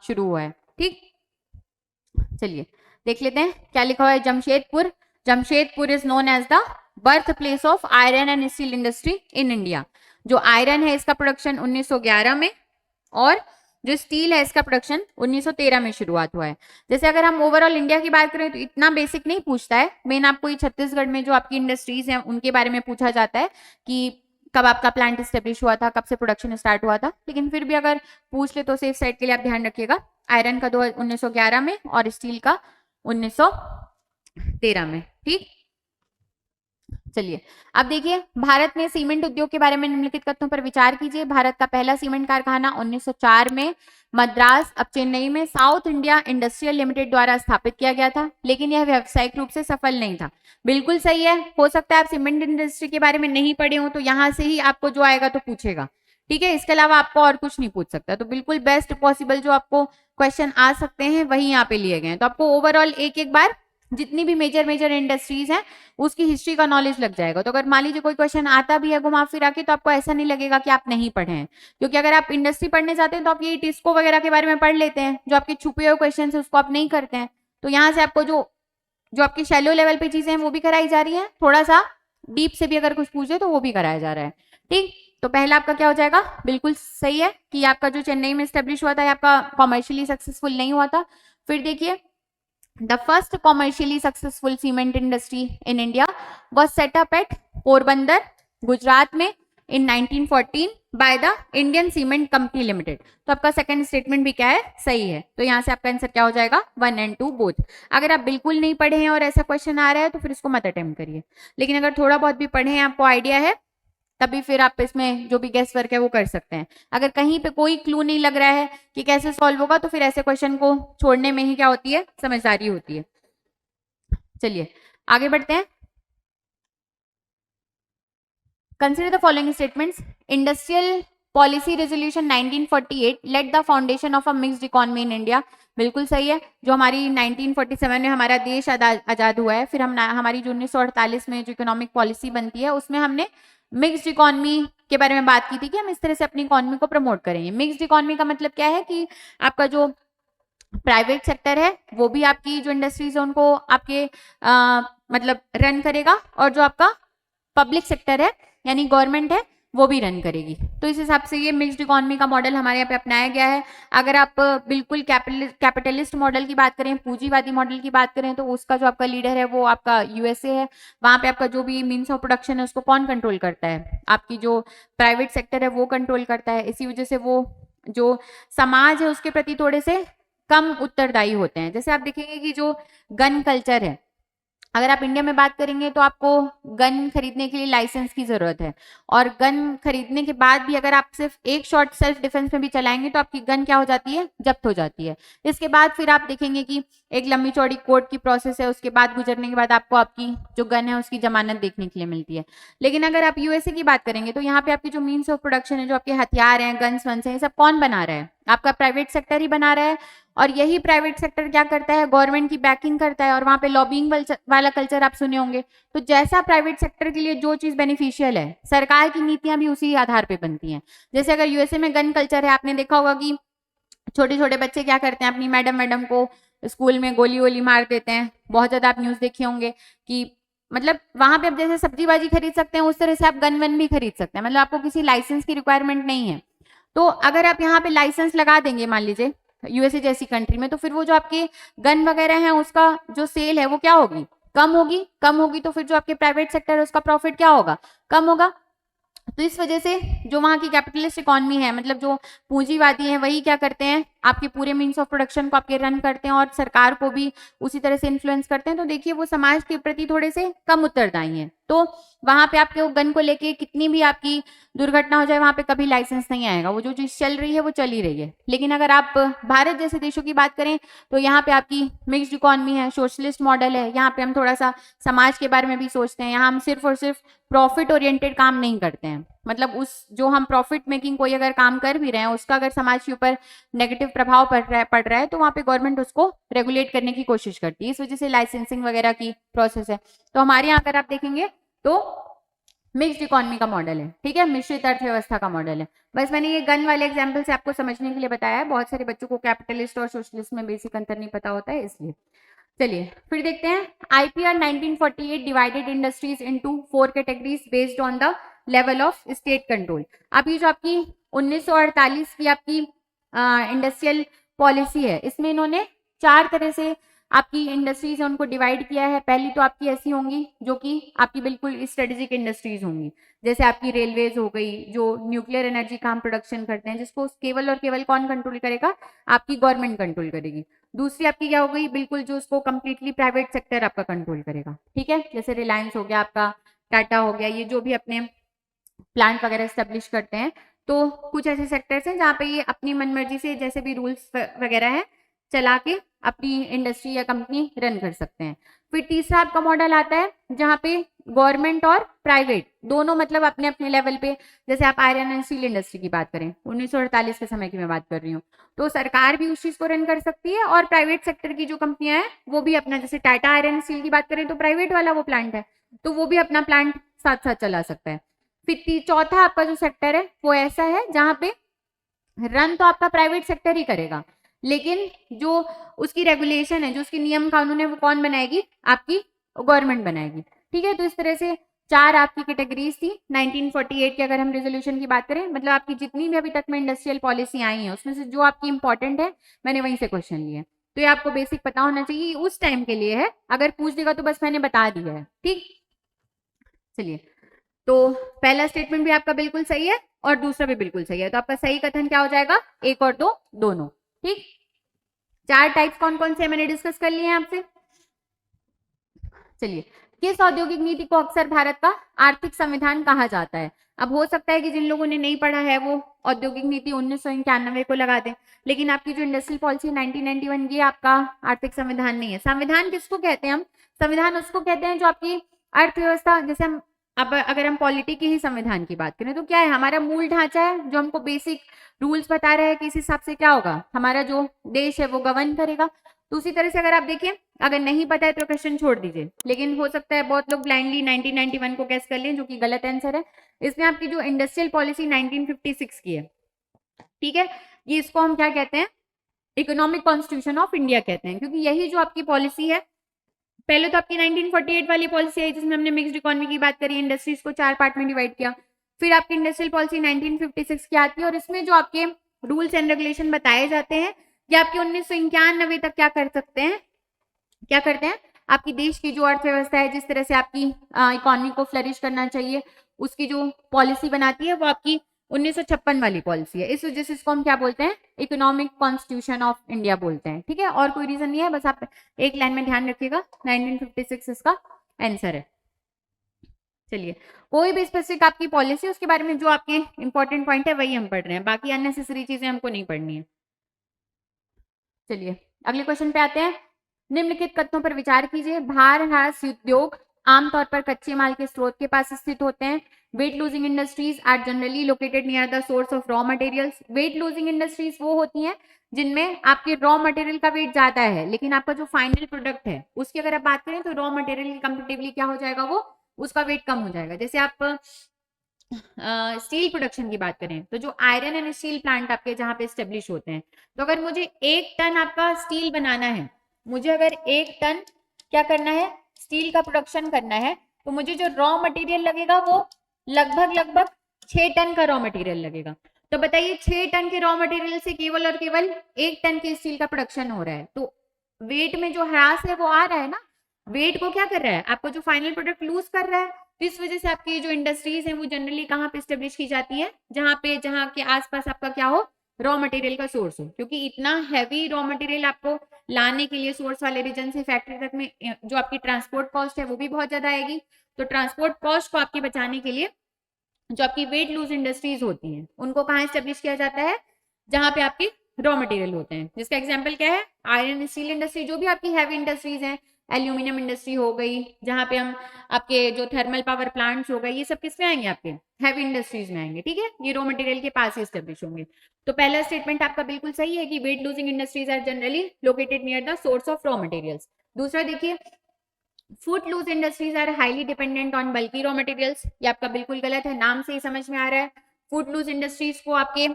शुरू हुआ है। ठीक, चलिए देख लेते हैं क्या लिखा हुआ है। Jamshedpur, Jamshedpur is known as the birth place of iron and steel industry in India. जो आयरन है इसका प्रोडक्शन 1911 में, और जो स्टील है इसका प्रोडक्शन 1913 में शुरुआत हुआ है। जैसे अगर हम ओवरऑल इंडिया की बात करें तो इतना बेसिक नहीं पूछता है, मेन आपको ये छत्तीसगढ़ में जो आपकी इंडस्ट्रीज हैं उनके बारे में पूछा जाता है कि कब आपका प्लांट स्टेब्लिश हुआ था, कब से प्रोडक्शन स्टार्ट हुआ था। लेकिन फिर भी अगर पूछ ले तो सेफ साइड के लिए आप ध्यान रखिएगा, आयरन का 1911 में और स्टील का 1913 में। ठीक, चलिए अब देखिए, भारत में सीमेंट उद्योग के बारे में निम्नलिखित तथ्यों पर विचार कीजिए। भारत का पहला सीमेंट कारखाना 1904 में मद्रास अब चेन्नई में साउथ इंडिया इंडस्ट्रियल लिमिटेड द्वारा स्थापित किया गया था, लेकिन यह व्यावसायिक रूप से सफल नहीं था। बिल्कुल सही है, हो सकता है आप सीमेंट इंडस्ट्री के बारे में नहीं पढ़े हो, तो यहां से ही आपको जो आएगा तो पूछेगा, ठीक है, इसके अलावा आपको और कुछ नहीं पूछ सकता। तो बिल्कुल बेस्ट पॉसिबल जो आपको क्वेश्चन आ सकते हैं वही यहाँ पे लिए गए हैं। तो आपको ओवरऑल एक एक बार जितनी भी मेजर मेजर इंडस्ट्रीज हैं उसकी हिस्ट्री का नॉलेज लग जाएगा। तो अगर मान लीजिए कोई क्वेश्चन आता भी है घुमा फिरा के, तो आपको ऐसा नहीं लगेगा कि आप नहीं पढ़े हैं, क्योंकि अगर आप इंडस्ट्री पढ़ने जाते हैं तो आप ये टिस्को वगैरह के बारे में पढ़ लेते हैं, जो आपके छुपे हुए क्वेश्चन है उसको आप नहीं करते हैं। तो यहाँ से आपको जो जो आपकी शैलो लेवल पे चीजें हैं वो भी कराई जा रही है, थोड़ा सा डीप से भी अगर कुछ पूछे तो वो भी कराया जा रहा है। ठीक, तो पहला आपका क्या हो जाएगा, बिल्कुल सही है कि आपका जो चेन्नई में स्टेब्लिश हुआ था आपका कॉमर्शियली सक्सेसफुल नहीं हुआ था। फिर देखिए, the first commercially successful cement industry in India was set up at Porbandar, Gujarat में in 1914 by the Indian cement company limited. तो आपका सेकंड स्टेटमेंट भी क्या है, सही है। तो यहाँ से आपका आंसर क्या हो जाएगा, 1 और 2 बोथ। अगर आप बिल्कुल नहीं पढ़े हैं और ऐसा क्वेश्चन आ रहा है तो फिर इसको मत अटेम्प्ट करिए, लेकिन अगर थोड़ा बहुत भी पढ़े हैं, आपको आइडिया है, तभी फिर आप इसमें जो भी गेस वर्क है वो कर सकते हैं। अगर कहीं पे कोई क्लू नहीं लग रहा है कि कैसे सॉल्व होगा, तो फिर ऐसे क्वेश्चन को छोड़ने में ही क्या होती है, समझदारी होती है। चलिए आगे बढ़ते हैं। Consider the following statements. Industrial policy resolution 1948 let the foundation of a mixed economy in India. बिल्कुल सही है, जो हमारी 1947 में हमारा देश आजाद हुआ है, फिर हम हमारी जो 1948 में जो इकोनॉमिक पॉलिसी बनती है उसमें हमने मिक्स्ड इकोनॉमी के बारे में बात की थी कि हम इस तरह से अपनी इकोनॉमी को प्रमोट करेंगे। मिक्स्ड इकोनॉमी का मतलब क्या है कि आपका जो प्राइवेट सेक्टर है वो भी आपकी जो इंडस्ट्रीज है उनको आपके मतलब रन करेगा, और जो आपका पब्लिक सेक्टर है यानी गवर्नमेंट है वो भी रन करेगी। तो इस हिसाब से ये मिक्स्ड इकोनॉमी का मॉडल हमारे यहाँ पे अपनाया गया है। अगर आप बिल्कुल कैपिटलिस्ट मॉडल की बात करें, पूंजीवादी मॉडल की बात करें, तो उसका जो आपका लीडर है वो आपका यूएसए है। वहां पे आपका जो भी मीन्स ऑफ प्रोडक्शन है उसको कौन कंट्रोल करता है, आपकी जो प्राइवेट सेक्टर है वो कंट्रोल करता है। इसी वजह से वो जो समाज है उसके प्रति थोड़े से कम उत्तरदायी होते हैं। जैसे आप देखेंगे कि जो गन कल्चर है, अगर आप इंडिया में बात करेंगे तो आपको गन खरीदने के लिए लाइसेंस की जरूरत है, और गन खरीदने के बाद भी अगर आप सिर्फ एक शॉट सेल्फ डिफेंस में भी चलाएंगे तो आपकी गन क्या हो जाती है, जब्त हो जाती है। इसके बाद फिर आप देखेंगे कि एक लंबी चौड़ी कोर्ट की प्रोसेस है, उसके बाद गुजरने के बाद आपको आपकी जो गन है उसकी जमानत देखने के लिए मिलती है। लेकिन अगर आप यूएसए की बात करेंगे तो यहाँ पे आपकी जो मीन्स ऑफ प्रोडक्शन है, जो आपके हथियार हैं, गन्स वंस हैं, ये सब कौन बना रहा है, आपका प्राइवेट सेक्टर ही बना रहा है। और यही प्राइवेट सेक्टर क्या करता है, गवर्नमेंट की बैकिंग करता है, और वहां पे लॉबिंग वाला कल्चर आप सुने होंगे। तो जैसा प्राइवेट सेक्टर के लिए जो चीज बेनिफिशियल है, सरकार की नीतियां भी उसी आधार पे बनती हैं। जैसे अगर यूएसए में गन कल्चर है, आपने देखा होगा कि छोटे छोटे बच्चे क्या करते हैं, अपनी मैडम को स्कूल में गोली वोली मार देते हैं। बहुत ज्यादा आप न्यूज देखे होंगे कि मतलब वहां पे आप जैसे सब्जी बाजी खरीद सकते हैं उस तरह से आप गन वन भी खरीद सकते हैं, मतलब आपको किसी लाइसेंस की रिक्वायरमेंट नहीं है। तो अगर आप यहाँ पे लाइसेंस लगा देंगे मान लीजिए यूएसए जैसी कंट्री में, तो फिर वो जो आपके गन वगैरह है उसका जो सेल है वो क्या होगी, कम होगी। कम होगी तो फिर जो आपके प्राइवेट सेक्टर है उसका प्रॉफिट क्या होगा, कम होगा। तो इस वजह से जो वहां की कैपिटलिस्ट इकोनॉमी है, मतलब जो पूंजीवादी है, वही क्या करते हैं, आपके पूरे मीन्स ऑफ प्रोडक्शन को आपके रन करते हैं और सरकार को भी उसी तरह से इन्फ्लुएंस करते हैं। तो देखिए वो समाज के प्रति थोड़े से कम उत्तरदायी हैं। तो वहां पे आपके गन को लेके कितनी भी आपकी दुर्घटना हो जाए, वहां पे कभी लाइसेंस नहीं आएगा, वो जो चीज चल रही है वो चल ही रही है। लेकिन अगर आप भारत जैसे देशों की बात करें तो यहाँ पे आपकी मिक्स्ड इकोनॉमी है, सोशलिस्ट मॉडल है, यहाँ पे हम थोड़ा सा समाज के बारे में भी सोचते हैं। यहाँ हम सिर्फ और सिर्फ प्रॉफिट ओरिएंटेड काम नहीं करते हैं, मतलब उस जो हम प्रॉफिट मेकिंग कोई अगर काम कर भी रहे हैं उसका अगर समाज के ऊपर नेगेटिव प्रभाव पड़ रहा है तो वहां पे गवर्नमेंट उसको रेगुलेट करने की कोशिश करती है। इस वजह से लाइसेंसिंग वगैरह की प्रोसेस है। तो हमारे यहाँ अगर आप देखेंगे तो मिक्स्ड इकोनॉमी का मॉडल है, ठीक है, मिश्रित अर्थव्यवस्था का मॉडल है। बस मैंने ये गन वाले एग्जाम्पल से आपको समझने के लिए बताया है, बहुत सारे बच्चों को कैपिटलिस्ट और सोशलिस्ट में बेसिक अंतर नहीं पता होता है इसलिए। चलिए फिर देखते हैं। IPR 1948 divided industries into 4 categories based on the level of state control. अब ये जो आपकी 1948 की आपकी इंडस्ट्रियल पॉलिसी है, इसमें इन्होंने 4 तरह से आपकी इंडस्ट्रीज है उनको डिवाइड किया है। पहली तो आपकी ऐसी होंगी जो कि आपकी बिल्कुल स्ट्रेटेजिक इंडस्ट्रीज होंगी, जैसे आपकी रेलवेज हो गई, जो न्यूक्लियर एनर्जी का हम प्रोडक्शन करते हैं, जिसको केवल और केवल कौन कंट्रोल करेगा, आपकी गवर्नमेंट कंट्रोल करेगी। दूसरी आपकी क्या हो गई, बिल्कुल जो उसको कंप्लीटली प्राइवेट सेक्टर आपका कंट्रोल करेगा, ठीक है, जैसे रिलायंस हो गया आपका, टाटा हो गया, ये जो भी अपने प्लांट वगैरह स्टेब्लिश करते हैं, तो कुछ ऐसे सेक्टर्स हैं जहाँ पे ये अपनी मनमर्जी से जैसे भी रूल्स वगैरह है चला के अपनी इंडस्ट्री या कंपनी रन कर सकते हैं। फिर तीसरा आपका मॉडल आता है जहाँ पे गवर्नमेंट और प्राइवेट दोनों मतलब अपने अपने लेवल पे, जैसे आप आयरन एंड स्टील इंडस्ट्री की बात करें 1948 के समय की मैं बात कर रही हूँ, तो सरकार भी उस चीज को रन कर सकती है और प्राइवेट सेक्टर की जो कंपनियां हैं वो भी अपना, जैसे टाटा आयरन स्टील की बात करें तो प्राइवेट वाला वो प्लांट है, तो वो भी अपना प्लांट साथ साथ चला सकता है। फिर चौथा आपका जो सेक्टर है वो ऐसा है जहां पे रन तो आपका प्राइवेट सेक्टर ही करेगा, लेकिन जो उसकी रेगुलेशन है, जो उसकी नियम कानून है, वो कौन बनाएगी? आपकी गवर्नमेंट बनाएगी। ठीक है, तो इस तरह से चार आपकी कैटेगरीज थी 1948 की। अगर हम रेजोल्यूशन की बात करें, मतलब आपकी जितनी भी अभी तक में इंडस्ट्रियल पॉलिसी आई है उसमें से जो आपकी इंपॉर्टेंट है मैंने वहीं से क्वेश्चन लिए, तो ये आपको बेसिक पता होना चाहिए, उस टाइम के लिए है, अगर पूछ देगा तो बस मैंने बता दिया है। ठीक, चलिए, तो पहला स्टेटमेंट भी आपका बिल्कुल सही है और दूसरा भी बिल्कुल सही है, तो आपका सही कथन क्या हो जाएगा? एक और दो दोनों। ठीक, चार टाइप्स कौन कौन से मैंने डिस्कस कर लिए हैं आपसे। चलिए, किस औद्योगिक नीति को अक्सर भारत का आर्थिक संविधान कहा जाता है? अब हो सकता है कि जिन लोगों ने नहीं पढ़ा है वो औद्योगिक नीति 1991 को लगा दें, लेकिन आपकी जो इंडस्ट्रियल पॉलिसी 1991 ये आपका आर्थिक संविधान नहीं है। संविधान किसको कहते हैं हम? संविधान उसको कहते हैं जो आपकी अर्थव्यवस्था, जैसे हम अब अगर हम पॉलिटी के ही संविधान की बात करें तो क्या है, हमारा मूल ढांचा है जो हमको बेसिक रूल्स बता रहा है कि इस हिसाब से क्या होगा, हमारा जो देश है वो गवर्न करेगा। तो उसी तरह से अगर आप देखिए, अगर नहीं पता है तो क्वेश्चन छोड़ दीजिए, लेकिन हो सकता है बहुत लोग ब्लाइंडली 1991 को गैस कर लें, जो कि गलत आंसर है। इसमें आपकी जो इंडस्ट्रियल पॉलिसी 1956 की है, ठीक है, ये इसको हम क्या कहते हैं? इकोनॉमिक कॉन्स्टिट्यूशन ऑफ इंडिया कहते हैं, क्योंकि यही जो आपकी पॉलिसी है, पहले तो आपकी 1948 वाली पॉलिसी है जिसमें हमने मिक्स्ड इकोनॉमी की बात करी, इंडस्ट्रीज को चार पार्ट में डिवाइड किया। फिर आपकी इंडस्ट्रियल पॉलिसी 1956 की आती है और इसमें जो आपके रूल्स एंड रेगुलेशन बताए जाते हैं कि आपके 1991 तक क्या कर सकते हैं, क्या करते हैं, आपकी देश की जो अर्थव्यवस्था है, जिस तरह से आपकी इकोनॉमी को फ्लरिश करना चाहिए, उसकी जो पॉलिसी बनाती है वो आपकी 1956 वाली पॉलिसी है। इस वजह से इसको हम क्या बोलते हैं? इकोनॉमिक कॉन्स्टिट्यूशन ऑफ इंडिया बोलते हैं। ठीक है, और कोई रीजन नहीं है, बस आप एक लाइन में ध्यान रखिएगा, 1956 इसका आंसर है। चलिए, कोई भी स्पेसिफिक आपकी पॉलिसी, उसके बारे में जो आपके इंपॉर्टेंट पॉइंट है वही हम पढ़ रहे हैं, बाकी अननेसेसरी चीजें हमको नहीं पढ़नी है। चलिए, अगले क्वेश्चन पे आते हैं। निम्नलिखित कथनों पर विचार कीजिए। भार ह्रास उद्योग आमतौर पर कच्चे माल के स्रोत के पास स्थित होते हैं। Weight losing industries are generally located near the source of raw materials. Weight losing industries वो होती हैं जिनमें आपके रॉ मटेरियल का वेट ज्यादा है, लेकिन आपका जो फाइनल प्रोडक्ट है उसकी अगर आप बात करें तो रॉ मटेरियल कंपेरेटिवली क्या हो जाएगा, वो उसका वेट कम हो जाएगा। जैसे आप स्टील प्रोडक्शन की बात करें तो जो आयरन एंड स्टील प्लांट आपके जहां पे स्टेब्लिश होते हैं, तो अगर मुझे 1 टन आपका स्टील बनाना है, मुझे अगर 1 टन क्या करना है, स्टील का प्रोडक्शन करना है, तो मुझे जो रॉ मटेरियल लगेगा वो लगभग लगभग 6 टन का रॉ मटेरियल लगेगा। तो बताइए 6 टन के रॉ मटेरियल से केवल और केवल 1 टन के स्टील का प्रोडक्शन हो रहा है, तो वेट में जो ह्रास है वो आ रहा है ना, वेट को क्या कर रहा है, आपको जो फाइनल प्रोडक्ट लूज कर रहा है। तो इस वजह से आपकी जो इंडस्ट्रीज है वो जनरली कहाँ पे स्टेब्लिश की जाती है, जहां के आसपास आपका क्या हो, रॉ मटेरियल का सोर्स हो, क्योंकि इतना हैवी रॉ मटेरियल आपको लाने के लिए सोर्स वाले रीजन से फैक्ट्री तक में जो आपकी ट्रांसपोर्ट कॉस्ट है वो भी बहुत ज्यादा आएगी। तो ट्रांसपोर्ट कॉस्ट को आपकी बचाने के लिए जो आपकी वेट लूज इंडस्ट्रीज होती हैं उनको कहाँ स्टेब्लिश किया जाता है, जहां पे आपके रॉ मटेरियल होते हैं। जिसका एग्जाम्पल क्या है, आयरन स्टील इंडस्ट्री, जो भी आपकी हैवी इंडस्ट्रीज हैं, एल्यूमिनियम इंडस्ट्री हो गई, जहां पे हम आपके जो थर्मल पावर प्लांट्स हो गए, ये सब किस में आएंगे, आपके हैवी इंडस्ट्रीज में आएंगे। ठीक है, ये रॉ मटेरियल के पास ही स्टेब्लिश होंगे। तो पहला स्टेटमेंट आपका बिल्कुल सही है कि weight losing industries are generally located near the source of raw materials. दूसरा देखिए, footloose industries are highly dependent on bulky raw materials, ये आपका बिल्कुल गलत है, नाम से ही समझ में आ रहा है। फूड लूज इंडस्ट्रीज को आपके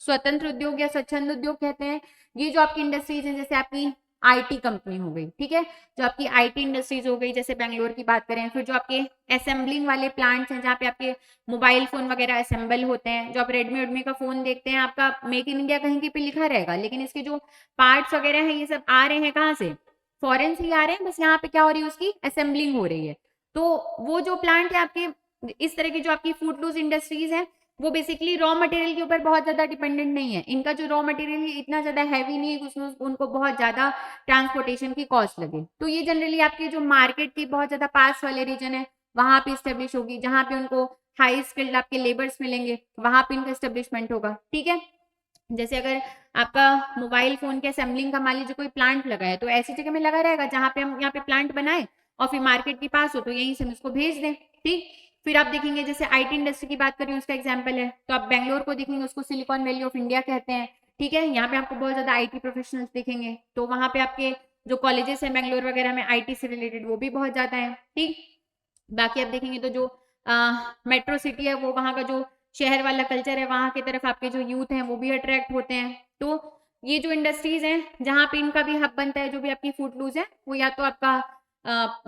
स्वतंत्र उद्योग या स्वच्छंद उद्योग कहते हैं। ये जो आपकी इंडस्ट्रीज हैं, जैसे आपकी आईटी कंपनी हो गई, ठीक है, जो आपकी आईटी इंडस्ट्रीज हो गई, जैसे बेंगलोर की बात करें, फिर जो आपके असेंबलिंग वाले प्लांट्स हैं जहाँ पे आपके मोबाइल फोन वगैरह असेंबल होते हैं, जो आप रेडमी का फोन देखते हैं, आपका मेक इन इंडिया कहीं पे लिखा रहेगा, लेकिन इसके जो पार्ट्स वगैरह है ये सब आ रहे हैं कहाँ से, फॉरेन से ही आ रहे हैं, बस यहाँ पे क्या हो रही है, उसकी असेंबलिंग हो रही है। तो वो जो प्लांट है आपके, इस तरह की जो आपकी फूड लूज इंडस्ट्रीज है, वो बेसिकली रॉ मटेरियल के ऊपर बहुत ज्यादा डिपेंडेंट नहीं है। इनका जो रॉ मटेरियल है इतना ज्यादा हैवी नहीं है कि उसमें उनको बहुत ज्यादा ट्रांसपोर्टेशन की कॉस्ट लगे। तो ये जनरली आपके जो मार्केट के बहुत ज्यादा पास वाले रीजन है वहां पे स्टेब्लिश होगी। जहां पे उनको हाई स्किल्ड आपके लेबर्स मिलेंगे वहां पे इनका स्टेब्लिशमेंट होगा। ठीक है, जैसे अगर आपका मोबाइल फोन के असेंबलिंग का मान लीजिए कोई प्लांट लगा है तो ऐसी जगह में लगा रहेगा जहां पे हम यहाँ पे प्लांट बनाए और फिर मार्केट के पास हो तो यहीं से हम उसको भेज दें। ठीक, फिर आप देखेंगे जैसे आईटी इंडस्ट्री की बात करें उसका एग्जाम्पल है तो आप बेंगलोर को देखेंगे, उसको सिलिकॉन वैली ऑफ इंडिया कहते हैं। ठीक है, यहाँ पे आपको बहुत ज्यादा आईटी प्रोफेशनल्स दिखेंगे, तो वहां पे आपके जो कॉलेजेस हैं बेंगलोर वगैरह में आईटी से रिलेटेड वो भी बहुत ज्यादा है। ठीक, बाकी आप देखेंगे तो जो मेट्रो सिटी है वो वहाँ का जो शहर वाला कल्चर है वहाँ की तरफ आपके जो यूथ हैं वो भी अट्रैक्ट होते हैं। तो ये जो इंडस्ट्रीज हैं जहाँ पे इनका भी हब बनता है, जो भी आपकी फूड लूज है वो या तो आपका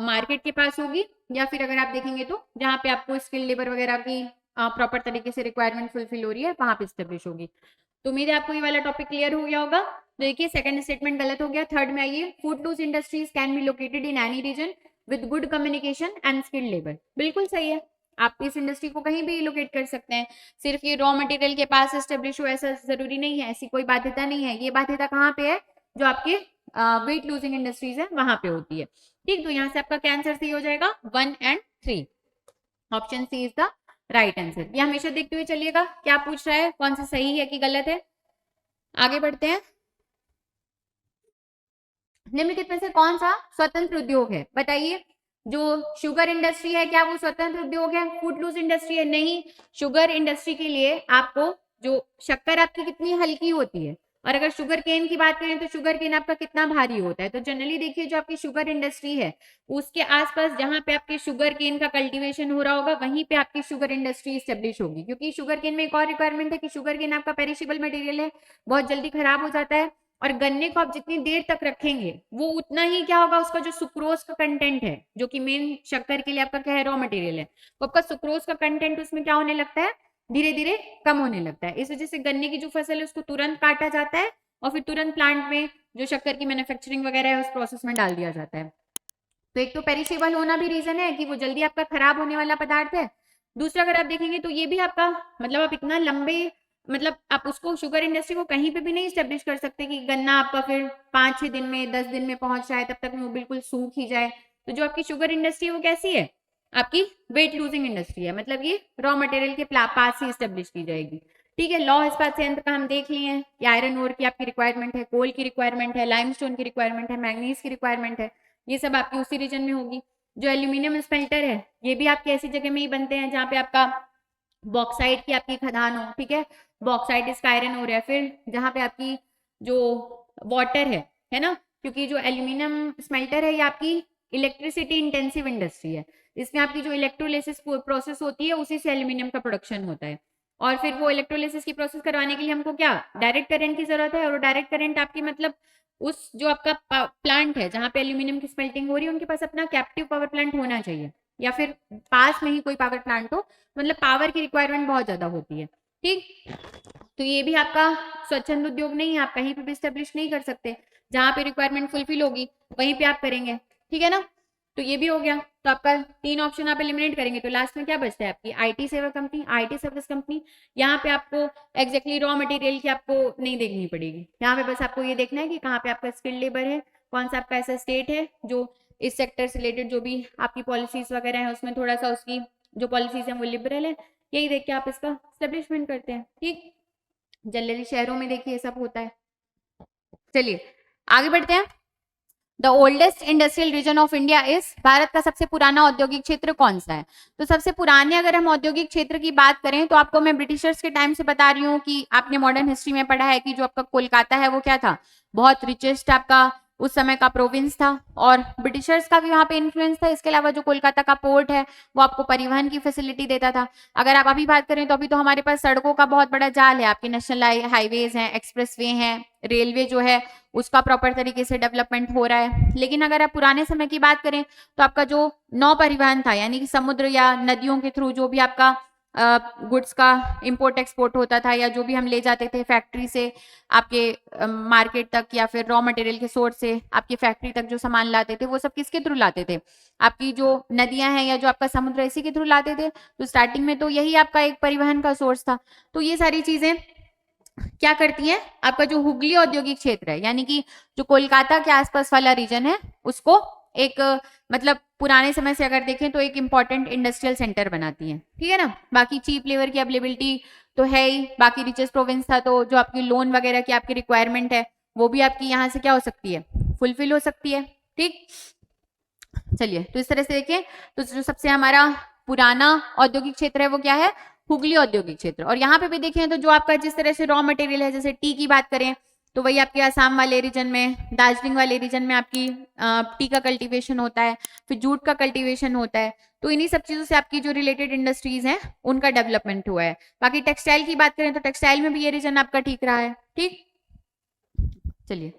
मार्केट के पास होगी या फिर अगर आप देखेंगे तो जहाँ पे आपको स्किल लेबर वगैरह की प्रॉपर तरीके से रिक्वायरमेंट फुलफिल हो रही है वहां पे स्टेब्लिश होगी। तो उम्मीद है आपको ये वाला टॉपिक क्लियर हो गया होगा। तो देखिए सेकंड स्टेटमेंट गलत हो गया, थर्ड में आइए, footloose industries can be located in any region with good communication and skilled labour. बिल्कुल सही है, आप इस इंडस्ट्री को कहीं भी लोकेट कर सकते हैं, सिर्फ ये रॉ मटेरियल के पास एस्टेब्लिश हो ऐसा जरूरी नहीं है, ऐसी कोई बाध्यता नहीं है। ये बाध्यता कहाँ पे है, जो आपके वेट लूजिंग इंडस्ट्रीज है वहां पे होती है। ठीक, तो यहाँ से आपका क्या आंसर सही हो जाएगा, 1 और 3, option C is the right answer. ये हमेशा देखते हुए चलिएगा क्या पूछ रहा है, कौन सा सही है कि गलत है। आगे बढ़ते हैं, निम्नलिखित में से कौन सा स्वतंत्र उद्योग है, बताइए। जो शुगर इंडस्ट्री है क्या वो स्वतंत्र उद्योग है, फूड लूज इंडस्ट्री है, नहीं। शुगर इंडस्ट्री के लिए आपको जो शक्कर आपकी कितनी हल्की होती है, और अगर शुगर केन की बात करें तो शुगर केन आपका कितना भारी होता है। तो जनरली देखिए जो आपकी शुगर इंडस्ट्री है उसके आसपास जहां पे आपके शुगर केन का कल्टीवेशन हो रहा होगा वहीं पे आपकी शुगर इंडस्ट्री स्टेब्लिश होगी, क्योंकि शुगर केन में एक और रिक्वायरमेंट है कि शुगर केन आपका पेरिशेबल मटेरियल है, बहुत जल्दी खराब हो जाता है, और गन्ने को आप जितनी देर तक रखेंगे वो उतना ही क्या होगा, उसका जो सुक्रोज का कंटेंट है जो कि मेन शक्कर के लिए आपका क्या है, रॉ मटेरियल है, तो आपका सुक्रोज का कंटेंट उसमें क्या होने लगता है, धीरे धीरे कम होने लगता है। इस वजह से गन्ने की जो फसल है उसको तुरंत काटा जाता है और फिर तुरंत प्लांट में जो शक्कर की मैन्युफैक्चरिंग वगैरह है उस प्रोसेस में डाल दिया जाता है। तो एक तो पेरिशेबल होना भी रीजन है कि वो जल्दी आपका खराब होने वाला पदार्थ है। दूसरा अगर आप देखेंगे तो ये भी आपका मतलब आप इतना लंबे मतलब आप उसको शुगर इंडस्ट्री को कहीं पे भी नहीं स्टेब्लिश कर सकते कि गन्ना आपका फिर 5-6 दिन में 10 दिन में पहुंच जाए, तब तक में वो बिल्कुल सूख ही जाए। तो जो आपकी शुगर इंडस्ट्री है वो कैसी है, आपकी वेट लूजिंग इंडस्ट्री है, मतलब ये रॉ मटेरियल के पास ही स्टेब्लिश की जाएगी। ठीक है, लौह इस्पात संयंत्र का हम देख लिए हैं कि आयरन ओर की आपकी रिक्वायरमेंट है, कोल की रिक्वायरमेंट है, लाइमस्टोन की रिक्वायरमेंट है, मैग्नीज की रिक्वायरमेंट है, ये सब आपकी उसी रीजन में होगी। जो एल्यूमिनियम स्मेल्टर है ये भी आपकी ऐसी जगह में ही बनते हैं जहाँ पे आपका बॉक्साइट की आपकी खदान हो। ठीक है, बॉक्साइट इसका आयरन हो रहा है, फिर जहाँ पे आपकी जो वाटर है ना, क्योंकि जो एल्यूमिनियम स्मेल्टर है ये आपकी इलेक्ट्रिसिटी इंटेंसिव इंडस्ट्री है, इसमें आपकी जो इलेक्ट्रोलिसिस प्रोसेस होती है उसी से एल्यूमिनियम का प्रोडक्शन होता है, और फिर वो इलेक्ट्रोलिसिस की प्रोसेस करवाने के लिए हमको क्या डायरेक्ट करंट की जरूरत है, और डायरेक्ट करंट आपकी मतलब उस जो आपका प्लांट है जहाँ पे एल्यूमिनियम की स्मेल्टिंग हो रही है उनके पास अपना कैप्टिव पावर प्लांट होना चाहिए, या फिर पास में ही कोई पावर प्लांट हो, मतलब पावर की रिक्वायरमेंट बहुत ज्यादा होती है। ठीक, तो ये भी आपका स्वच्छंद उद्योग नहीं है, आप कहीं पे भी स्टेब्लिश नहीं कर सकते, जहां पे रिक्वायरमेंट फुलफिल होगी वहीं पे आप करेंगे। ठीक है ना, तो ये भी हो गया, तो आपका 3 ऑप्शन आप एलिमिनेट करेंगे तो लास्ट में क्या बचता है आपकी आईटी सेवा कंपनी, आईटी सर्विस कंपनी। यहाँ पे आपको एग्जैक्टली रॉ मटेरियल की आपको नहीं देखनी पड़ेगी, यहाँ पे बस आपको ये देखना है कि कहाँ पे आपका स्किल्ड लेबर है, कौन सा आपका ऐसा स्टेट है जो इस सेक्टर से रिलेटेड जो भी आपकी पॉलिसीज वगैरह है उसमें थोड़ा सा उसकी जो पॉलिसीज है वो लिबरल है, यही देख के आप इसका स्टेब्लिशमेंट करते हैं। ठीक, जनरली शहरों में देखिए सब होता है। चलिए आगे बढ़ते हैं, the oldest industrial region of India is, Bharat का सबसे पुराना औद्योगिक क्षेत्र कौन सा है। तो सबसे पुराने अगर हम औद्योगिक क्षेत्र की बात करें तो आपको मैं ब्रिटिशर्स के टाइम से बता रही हूँ कि आपने मॉडर्न हिस्ट्री में पढ़ा है कि जो आपका कोलकाता है वो क्या था, बहुत रिचेस्ट आपका उस समय का प्रोविंस था, और ब्रिटिशर्स का भी वहां पे इन्फ्लुएंस था। इसके अलावा जो कोलकाता का पोर्ट है वो आपको परिवहन की फैसिलिटी देता था। अगर आप अभी बात करें तो अभी तो हमारे पास सड़कों का बहुत बड़ा जाल है, आपके नेशनल हाईवेज हैं, एक्सप्रेसवे हैं, रेलवे जो है उसका प्रॉपर तरीके से डेवलपमेंट हो रहा है। लेकिन अगर आप पुराने समय की बात करें तो आपका जो नौ परिवहन था, यानी कि समुद्र या नदियों के थ्रू जो भी आपका गुड्स का इंपोर्ट एक्सपोर्ट होता था, या जो भी हम ले जाते थे फैक्ट्री से आपके मार्केट तक, या फिर रॉ मटेरियल के सोर्स से आपकी फैक्ट्री तक जो सामान लाते थे वो सब किसके थ्रू लाते थे, आपकी जो नदियां हैं या जो आपका समुद्र इसी के थ्रू लाते थे। तो स्टार्टिंग में तो यही आपका एक परिवहन का सोर्स था। तो ये सारी चीजें क्या करती है, आपका जो हुगली औद्योगिक क्षेत्र है यानी कि जो कोलकाता के आसपास वाला रीजन है उसको एक मतलब पुराने समय से अगर देखें तो एक इम्पॉर्टेंट इंडस्ट्रियल सेंटर बनाती है, ठीक है ना। बाकी चीप लेबर की अवेलेबिलिटी तो है ही, बाकी रिचेस्ट प्रोविंस था तो जो आपकी लोन वगैरह की आपकी रिक्वायरमेंट है वो भी आपकी यहाँ से क्या हो सकती है, फुलफिल हो सकती है, ठीक। चलिए, तो इस तरह से देखिए, तो जो सबसे हमारा पुराना औद्योगिक क्षेत्र है वो क्या है, हुगली औद्योगिक क्षेत्र। और यहाँ पे भी देखें तो जो आपका जिस तरह से रॉ मटेरियल है, जैसे टी की बात करें तो वही आपके आसाम वाले रीजन में, दार्जिलिंग वाले रीजन में आपकी टी का कल्टीवेशन होता है, फिर जूट का कल्टीवेशन होता है। तो इन्हीं सब चीजों से आपकी जो रिलेटेड इंडस्ट्रीज हैं उनका डेवलपमेंट हुआ है। बाकी टेक्सटाइल की बात करें तो टेक्सटाइल में भी ये रीजन आपका ठीक रहा है, ठीक। चलिए,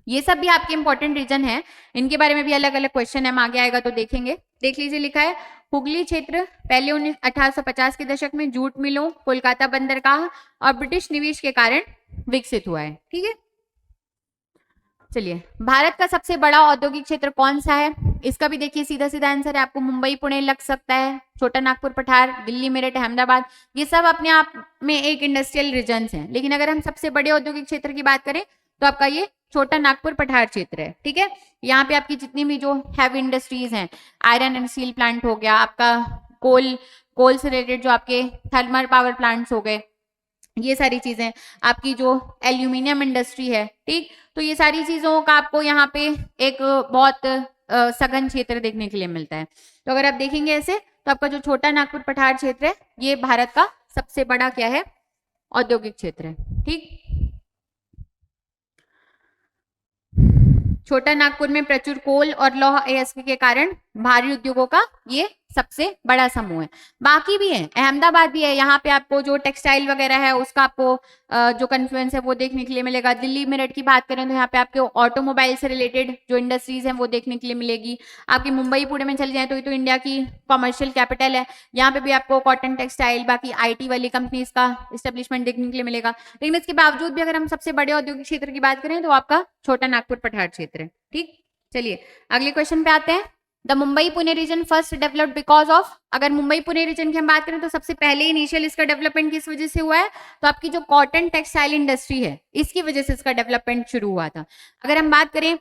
ये सब भी आपके इंपॉर्टेंट रीजन है, इनके बारे में भी अलग अलग क्वेश्चन है, आगे आएगा तो देखेंगे। देख लीजिए, लिखा है हुगली क्षेत्र पहले 1850 के दशक में जूट मिलों, कोलकाता बंदरगाह और ब्रिटिश निवेश के कारण विकसित हुआ है, ठीक है। चलिए, भारत का सबसे बड़ा औद्योगिक क्षेत्र कौन सा है, इसका भी देखिए सीधा सीधा आंसर है आपको मुंबई पुणे लग सकता है, छोटा नागपुर पठार, दिल्ली मेरठ अहमदाबाद, ये सब अपने आप में एक इंडस्ट्रियल रीजन हैं। लेकिन अगर हम सबसे बड़े औद्योगिक क्षेत्र की बात करें तो आपका ये छोटा नागपुर पठार क्षेत्र है, ठीक है। यहाँ पे आपकी जितनी भी जो हैवी इंडस्ट्रीज हैं, आयरन एंड स्टील प्लांट हो गया आपका, कोल से रिलेटेड जो आपके थर्मल पावर प्लांट्स हो गए, ये सारी चीजें, आपकी जो एल्यूमिनियम इंडस्ट्री है, ठीक। तो ये सारी चीजों का आपको यहाँ पे एक बहुत सघन क्षेत्र देखने के लिए मिलता है। तो अगर आप देखेंगे ऐसे तो आपका जो छोटा नागपुर पठार क्षेत्र है ये भारत का सबसे बड़ा क्या है, औद्योगिक क्षेत्र है, ठीक। छोटा नागपुर में प्रचुर कोल और लौह अयस्क के कारण भारी उद्योगों का ये सबसे बड़ा समूह है। बाकी भी है, अहमदाबाद भी है, यहाँ पे आपको जो टेक्सटाइल वगैरह है उसका आपको जो कन्फ्लुएंस है वो देखने के लिए मिलेगा। दिल्ली मेरठ की बात करें तो यहाँ पे आपके ऑटोमोबाइल से रिलेटेड जो इंडस्ट्रीज हैं वो देखने के लिए मिलेगी। आपकी मुंबई पुणे में चले जाए तो ये तो इंडिया की कॉमर्शियल कैपिटल है, यहाँ पे भी आपको कॉटन टेक्सटाइल बाकी IT वाली कंपनीज का स्टेब्लिशमेंट देखने के लिए मिलेगा। लेकिन इसके बावजूद भी अगर हम सबसे बड़े औद्योगिक क्षेत्र की बात करें तो आपका छोटा नागपुर पठार क्षेत्र है, ठीक। चलिए, अगले क्वेश्चन पे आते हैं। The Mumbai Pune region first developed because of, अगर मुंबई पुणे रीजन की हम बात करें तो सबसे पहले इनिशियल इसका डेवलपमेंट किस वजह से हुआ है, तो आपकी जो कॉटन टेक्सटाइल इंडस्ट्री है इसकी वजह से इसका डेवलपमेंट शुरू हुआ था। अगर हम बात करें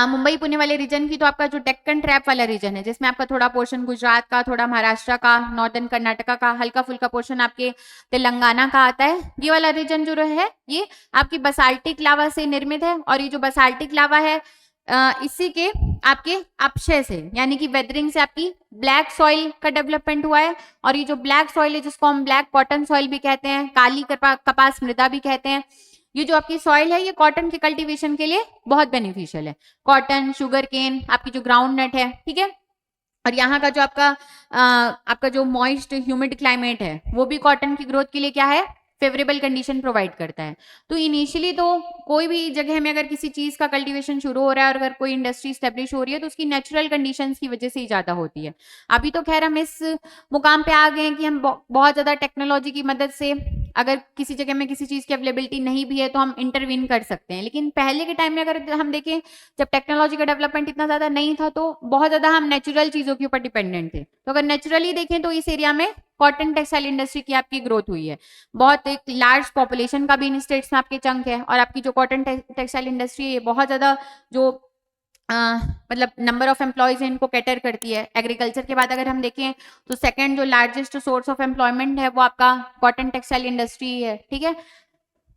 मुंबई पुणे वाले रीजन की तो आपका जो डेक्कन ट्रैप वाला रीजन है, जिसमें आपका थोड़ा पोर्शन गुजरात का, थोड़ा महाराष्ट्र का, नॉर्दर्न कर्नाटका का, हल्का फुल्का पोर्शन आपके तेलंगाना का आता है, ये वाला रीजन जो है ये आपकी बसाल्टिक लावा से निर्मित है। और ये जो बसाल्टिक लावा है इसी के आपके अपक्षय से यानी कि वेदरिंग से आपकी ब्लैक सॉइल का डेवलपमेंट हुआ है। और ये जो ब्लैक सॉइल है जिसको हम ब्लैक कॉटन सॉइल भी कहते हैं, काली कपास मृदा भी कहते हैं, ये जो आपकी सॉइल है ये कॉटन के कल्टीवेशन के लिए बहुत बेनिफिशियल है। कॉटन, शुगर केन, आपकी जो ग्राउंड नट है, ठीक है। और यहाँ का जो आपका जो मॉइस्ट ह्यूमिड क्लाइमेट है वो भी कॉटन की ग्रोथ के लिए क्या है, फेवरेबल कंडीशन प्रोवाइड करता है। तो इनिशियली तो कोई भी जगह में अगर किसी चीज का कल्टीवेशन शुरू हो रहा है और अगर कोई इंडस्ट्री स्टेब्लिश हो रही है तो उसकी नेचुरल कंडीशंस की वजह से ही ज्यादा होती है। अभी तो खैर हम इस मुकाम पे आ गए हैं कि हम बहुत ज्यादा टेक्नोलॉजी की मदद से अगर किसी जगह में किसी चीज की अवेलेबिलिटी नहीं भी है तो हम इंटरवीन कर सकते हैं। लेकिन पहले के टाइम में अगर हम देखें, जब टेक्नोलॉजी का डेवलपमेंट इतना ज्यादा नहीं था तो बहुत ज्यादा हम नेचुरल चीजों के ऊपर डिपेंडेंट थे। तो अगर नेचुरली देखें तो इस एरिया में कॉटन टेक्सटाइल इंडस्ट्री की आपकी ग्रोथ हुई है। बहुत एक लार्ज पॉपुलेशन का भी इन स्टेट्स में आपके चंक है। और आपकी जो कॉटन टेक्सटाइल इंडस्ट्री है बहुत ज्यादा जो मतलब नंबर ऑफ एम्प्लॉयज है इनको कैटर करती है। एग्रीकल्चर के बाद अगर हम देखें तो सेकंड जो लार्जेस्ट सोर्स ऑफ एम्प्लॉयमेंट है वो आपका कॉटन टेक्सटाइल इंडस्ट्री है, ठीक है।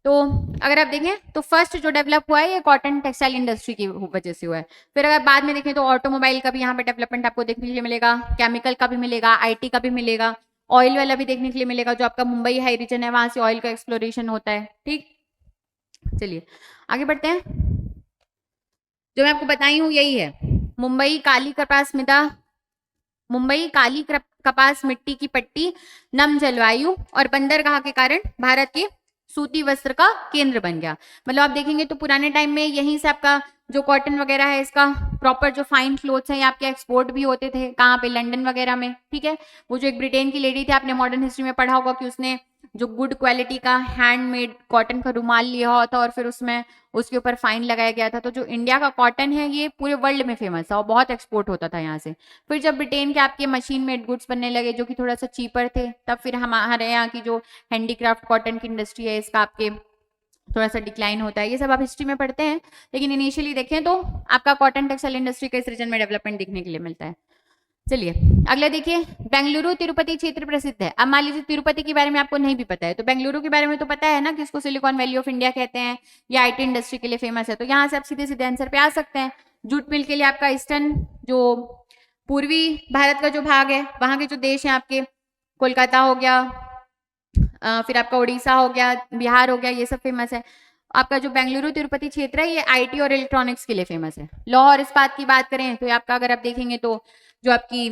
तो अगर आप देखें तो फर्स्ट जो डेवलप हुआ है ये कॉटन टेक्सटाइल इंडस्ट्री की वजह से हुआ है। फिर अगर बाद में देखें तो ऑटोमोबाइल का भी यहाँ पे डेवलपमेंट आपको देखने के लिए मिलेगा, केमिकल का भी मिलेगा, IT का भी मिलेगा, ऑयल वाला भी देखने के लिए मिलेगा। जो आपका मुंबई हाई रीजन है वहां से ऑयल का एक्सप्लोरेशन होता है, ठीक। चलिए आगे बढ़ते हैं। जो मैं आपको बताई हूँ यही है, मुंबई काली कपास मृदा, मुंबई काली कपास मिट्टी की पट्टी, नम जलवायु और बंदरगाह के कारण भारत के सूती वस्त्र का केंद्र बन गया। मतलब आप देखेंगे तो पुराने टाइम में यहीं से आपका जो कॉटन वगैरह है इसका प्रॉपर जो फाइन क्लोथ्स है आपके एक्सपोर्ट भी होते थे, कहाँ पे, लंदन वगैरह में, ठीक है। वो जो एक ब्रिटेन की लेडी थी, आपने मॉडर्न हिस्ट्री में पढ़ा होगा कि उसने जो गुड क्वालिटी का हैंडमेड कॉटन का रुमाल लिया हुआ था और फिर उसमें उसके ऊपर फाइन लगाया गया था। तो जो इंडिया का कॉटन है ये पूरे वर्ल्ड में फेमस था और बहुत एक्सपोर्ट होता था यहाँ से। फिर जब ब्रिटेन के आपके मशीन मेड गुड्स बनने लगे जो कि थोड़ा सा चीपर थे, तब फिर हमारे यहाँ की जो हैंडीक्राफ्ट कॉटन की इंडस्ट्री है इसका आपके थोड़ा सा डिक्लाइन होता है, ये सब आप हिस्ट्री में पढ़ते हैं, लेकिन इनिशियली देखें तो आपका कॉटन टेक्सटाइल इंडस्ट्री का इस रीजन में डेवलपमेंट देखने के लिए मिलता है। चलिए अगला देखिए, बेंगलुरु तिरुपति क्षेत्र प्रसिद्ध है। अब मान लीजिए तिरुपति के बारे में आपको नहीं भी पता है, तो बेंगलुरु के बारे में तो पता है ना कि इसको सिलिकॉन वैली ऑफ इंडिया कहते हैं, या आईटी इंडस्ट्री के लिए फेमस है, तो यहाँ से आप सीधे सीधे आंसर पे आ सकते हैं। जूट मिल के लिए आपका ईस्टर्न जो पूर्वी भारत का जो भाग है, वहां के जो देश है आपके, कोलकाता हो गया, फिर आपका उड़ीसा हो गया, बिहार हो गया, ये सब फेमस है। आपका जो बेंगलुरु तिरुपति क्षेत्र है ये आईटी और इलेक्ट्रॉनिक्स के लिए फेमस है। लौह और इस्पात की बात करें तो आपका अगर आप देखेंगे तो जो आपकी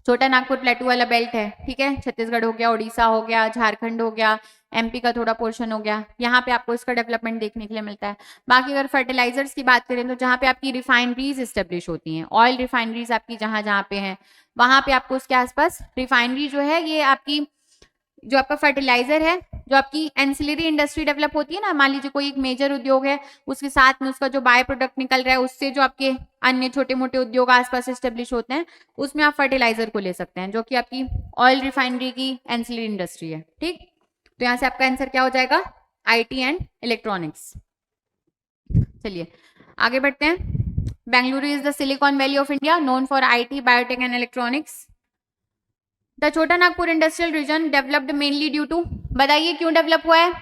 छोटा नागपुर प्लेटू वाला बेल्ट है, ठीक है, छत्तीसगढ़ हो गया, उड़ीसा हो गया, झारखंड हो गया, एमपी का थोड़ा पोर्शन हो गया, यहाँ पे आपको इसका डेवलपमेंट देखने के लिए मिलता है। बाकी अगर फर्टिलाइजर्स की बात करें तो जहाँ पे आपकी रिफाइनरीज स्टेब्लिश होती हैं, ऑयल रिफाइनरीज आपकी जहाँ जहाँ पे हैं, वहां पे आपको उसके आसपास रिफाइनरी जो है ये आपकी जो आपका फर्टिलाइजर है, जो आपकी एंसिलरी इंडस्ट्री डेवलप होती है ना, मान लीजिए कोई एक मेजर उद्योग है, उसके साथ में उसका जो बाय प्रोडक्ट निकल रहा है, उससे जो आपके अन्य छोटे मोटे उद्योग आसपास एस्टेब्लिश होते हैं, उसमें आप फर्टिलाइजर को ले सकते हैं, जो कि आपकी ऑयल रिफाइनरी की एंसिलरी इंडस्ट्री है। ठीक, तो यहाँ से आपका आंसर क्या हो जाएगा, आईटी एंड इलेक्ट्रॉनिक्स। चलिए आगे बढ़ते हैं। Bengaluru is the Silicon Valley of India, known for IT, biotech and electronics. The Chota Nagpur industrial region developed mainly due to, बताइए क्यों डेवलप हुआ है,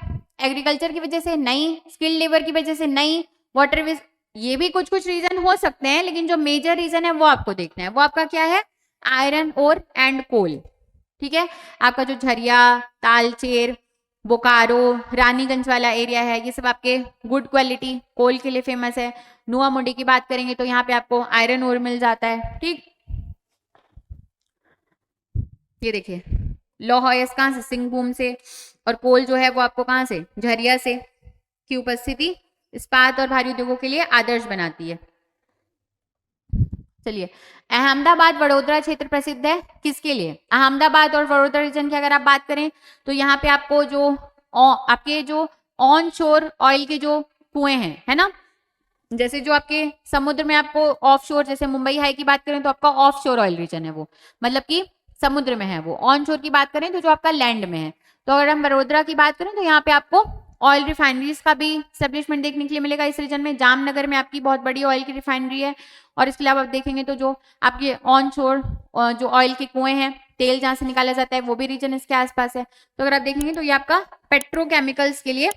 एग्रीकल्चर की वजह से नहीं, स्किल्ड लेबर की वजह से नहीं, वाटर वेस्ट, ये भी कुछ कुछ रीजन हो सकते हैं, लेकिन जो मेजर रीजन है वो आपको देखना है, वो आपका क्या है, आयरन ओर एंड कोल। ठीक है, आपका जो झरिया, तालचेर, बोकारो, रानीगंज वाला एरिया है, ये सब आपके गुड क्वालिटी कोल के लिए फेमस है। नुआ मुंडी की बात करेंगे तो यहाँ पे आपको आयरन ओर मिल जाता है। ठीक, ये देखिए लौह अयस्क कहाँ से, सिंहभूम से, और कोल जो है वो आपको कहाँ से, झरिया से, की उपस्थिति इस्पात और भारी उद्योगों के लिए आदर्श बनाती है। चलिए, अहमदाबाद वडोदरा क्षेत्र प्रसिद्ध है किसके लिए, अहमदाबाद और वडोदरा रीजन की अगर आप बात करें तो यहाँ पे आपको जो आपके जो ऑन शोर ऑयल के जो कुएं हैं, है ना, जैसे जो आपके समुद्र में आपको ऑफ शोर, जैसे मुंबई हाई की बात करें तो आपका ऑफ शोर ऑयल रीजन है वो, मतलब कि समुद्र में है वो। ऑन शोर की बात करें तो जो आपका लैंड में है। तो अगर हम वडोदरा की बात करें तो यहाँ पे आपको ऑयल रिफाइनरीज का भी स्टेब्लिशमेंट देखने के लिए मिलेगा इस रीजन में। जामनगर में आपकी बहुत बड़ी ऑयल की रिफाइनरी है, और इसके अलावा आप देखेंगे तो जो आपके ऑन शोर जो ऑयल के कुएं हैं, तेल जहां से निकाला जाता है, वो भी रीजन इसके आसपास है। तो अगर आप देखेंगे तो ये आपका पेट्रोकेमिकल्स के लिए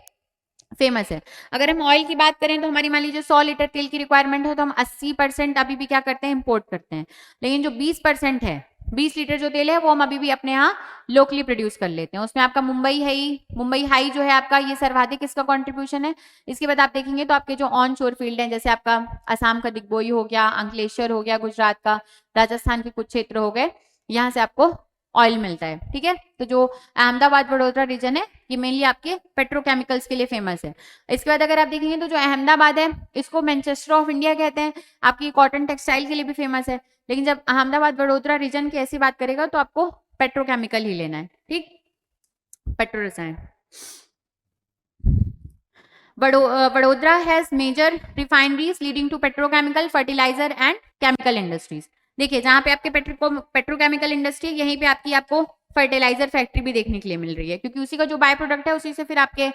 फेमस है। अगर हम ऑयल की बात करें तो हमारी मान लीजिए 100 लीटर तेल की रिक्वायरमेंट है, तो हम 80% अभी भी क्या करते हैं, इंपोर्ट करते हैं। लेकिन जो 20% है, 20 लीटर जो तेल है वो हम अभी भी अपने यहाँ लोकली प्रोड्यूस कर लेते हैं। उसमें आपका मुंबई हाई जो है आपका, ये सर्वाधिक इसका कंट्रीब्यूशन है। इसके बाद आप देखेंगे तो आपके जो ऑन शोर फील्ड है, जैसे आपका असम का दिग्बोई हो गया, अंकलेश्वर हो गया, गुजरात का, राजस्थान के कुछ क्षेत्र हो गए, यहाँ से आपको ऑयल मिलता है। ठीक है, तो जो अहमदाबाद वडोदरा रीजन है ये मेनली आपके पेट्रोकेमिकल्स के लिए फेमस है। इसके बाद अगर आप देखेंगे तो जो अहमदाबाद है इसको मैनचेस्टर ऑफ इंडिया कहते हैं, आपकी कॉटन टेक्सटाइल के लिए भी फेमस है। लेकिन जब अहमदाबाद वडोदरा रीजन की ऐसी बात करेगा तो आपको पेट्रोकेमिकल ही लेना है। ठीक, पेट्रो रसायन। Vadodara has major refineries leading to petrochemical, fertiliser and chemical industries. देखिए जहां पे आपके पेट्रोकेमिकल इंडस्ट्री, यहीं पे आपको फर्टिलाइजर फैक्ट्री भी देखने के लिए मिल रही है, क्योंकि उसी का जो बाय प्रोडक्ट है उसी से फिर आपके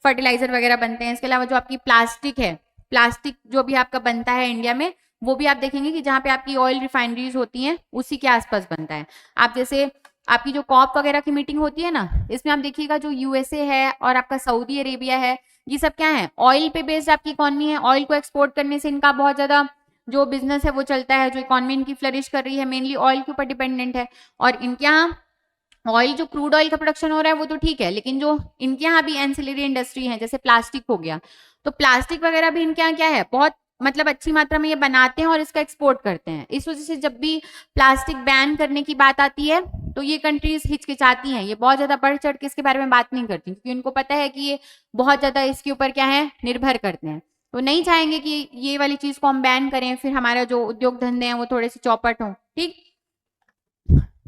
फर्टिलाइजर वगैरह बनते हैं। इसके अलावा जो आपकी प्लास्टिक है, प्लास्टिक जो भी आपका बनता है इंडिया में, वो भी आप देखेंगे कि जहां पे आपकी ऑयल रिफाइनरीज होती हैं उसी के आसपास बनता है। आप जैसे आपकी जो कॉप वगैरह की मीटिंग होती है ना, इसमें आप देखिएगा जो यूएसए है और आपका सऊदी अरेबिया है, ये सब क्या है, ऑयल पे बेस्ड आपकी इकोनॉमी है। ऑयल को एक्सपोर्ट करने से इनका बहुत ज्यादा जो बिजनेस है वो चलता है, जो इकोनॉमी इनकी फ्लरिश कर रही है मेनली ऑयल के ऊपर डिपेंडेंट है। और इनके यहाँ ऑयल, जो क्रूड ऑयल का प्रोडक्शन हो रहा है वो तो ठीक है, लेकिन जो इनके यहाँ भी एंसिलरी इंडस्ट्री है, जैसे प्लास्टिक हो गया, तो प्लास्टिक वगैरह भी इनके यहाँ क्या है, बहुत मतलब अच्छी मात्रा में ये बनाते हैं और इसका एक्सपोर्ट करते हैं। इस वजह से जब भी प्लास्टिक बैन करने की बात आती है तो ये कंट्रीज हिचकिचाती हैं, ये बहुत ज्यादा बढ़ चढ़ के इसके बारे में बात नहीं करती, क्योंकि उनको पता है कि ये बहुत ज्यादा इसके ऊपर क्या है, निर्भर करते हैं। तो नहीं चाहेंगे कि ये वाली चीज को हम बैन करें, फिर हमारा जो उद्योग धंधे हैं वो थोड़े से चौपट हों। ठीक,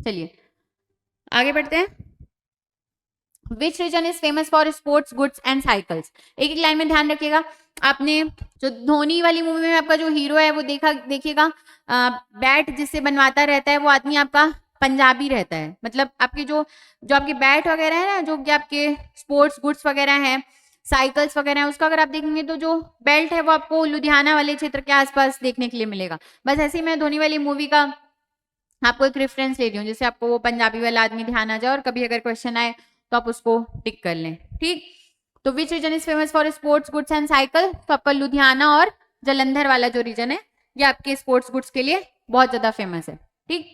चलिए आगे बढ़ते हैं। Which region is famous for sports goods and cycles. एक एक लाइन में ध्यान रखिएगा। आपने जो धोनी वाली मूवी में आपका जो हीरो है वो देखिएगा, बैट जिससे बनवाता रहता है वो आदमी आपका पंजाबी रहता है। मतलब आपके जो आपके बैट वगैरह है ना, जो कि आपके स्पोर्ट्स गुड्स वगैरह हैं, साइकिल्स वगैरह है, उसका अगर आप देखेंगे तो जो बेल्ट है वो आपको लुधियाना वाले क्षेत्र के आसपास देखने के लिए मिलेगा। बस ऐसे ही मैं धोनी वाली मूवी का आपको एक रेफरेंस ले रही हूँ, जिससे आपको वो पंजाबी वाला आदमी ध्यान आ जाए और कभी अगर क्वेश्चन आए तो आप उसको टिक कर लें। ठीक, तो which region is famous for sports goods and cycle? तो आपका लुधियाना और जलंधर वाला जो रीजन है ये आपके स्पोर्ट्स गुड्स के लिए बहुत ज्यादा फेमस है। ठीक,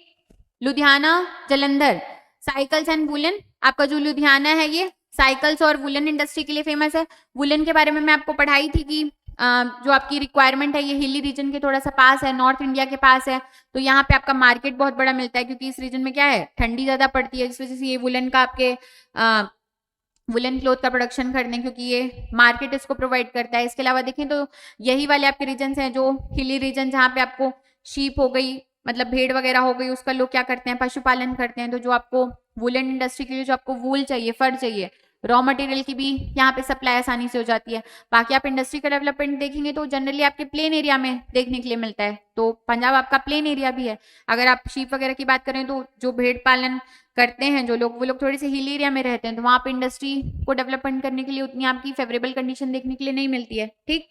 Ludhiana, Jalandhar, cycles and woollen. आपका जो लुधियाना है ये साइकिल्स और वुलन इंडस्ट्री के लिए फेमस है। वुलन के बारे में मैं आपको पढ़ाई थी कि जो आपकी रिक्वायरमेंट है ये हिली रीजन के थोड़ा सा पास है, नॉर्थ इंडिया के पास है, तो यहाँ पे आपका मार्केट बहुत बड़ा मिलता है, क्योंकि इस रीजन में क्या है, ठंडी ज्यादा पड़ती है, जिस वजह से ये वुलन का आपके वुलन क्लोथ का प्रोडक्शन करने, क्योंकि ये मार्केट इसको प्रोवाइड करता है। इसके अलावा देखें तो यही वाले आपके रीजन हैं जो हिली रीजन, जहाँ पे आपको शीप हो गई, मतलब भेड़ वगैरह हो गई, उसका लोग क्या करते हैं, पशुपालन करते हैं। तो जो आपको वुलन इंडस्ट्री के लिए जो आपको वूल चाहिए, फर चाहिए, रॉ मटेरियल की भी यहाँ पे सप्लाई आसानी से हो जाती है। बाकी आप इंडस्ट्री का डेवलपमेंट देखेंगे तो जनरली आपके प्लेन एरिया में देखने के लिए मिलता है, तो पंजाब आपका प्लेन एरिया भी है। अगर आप शीप वगैरह की बात करें तो जो भेड़ पालन करते हैं जो लोग, वो लोग थोड़ी सी हिल एरिया में रहते हैं, तो वहां पे इंडस्ट्री को डेवलपमेंट करने के लिए उतनी आपकी फेवरेबल कंडीशन देखने के लिए नहीं मिलती है। ठीक,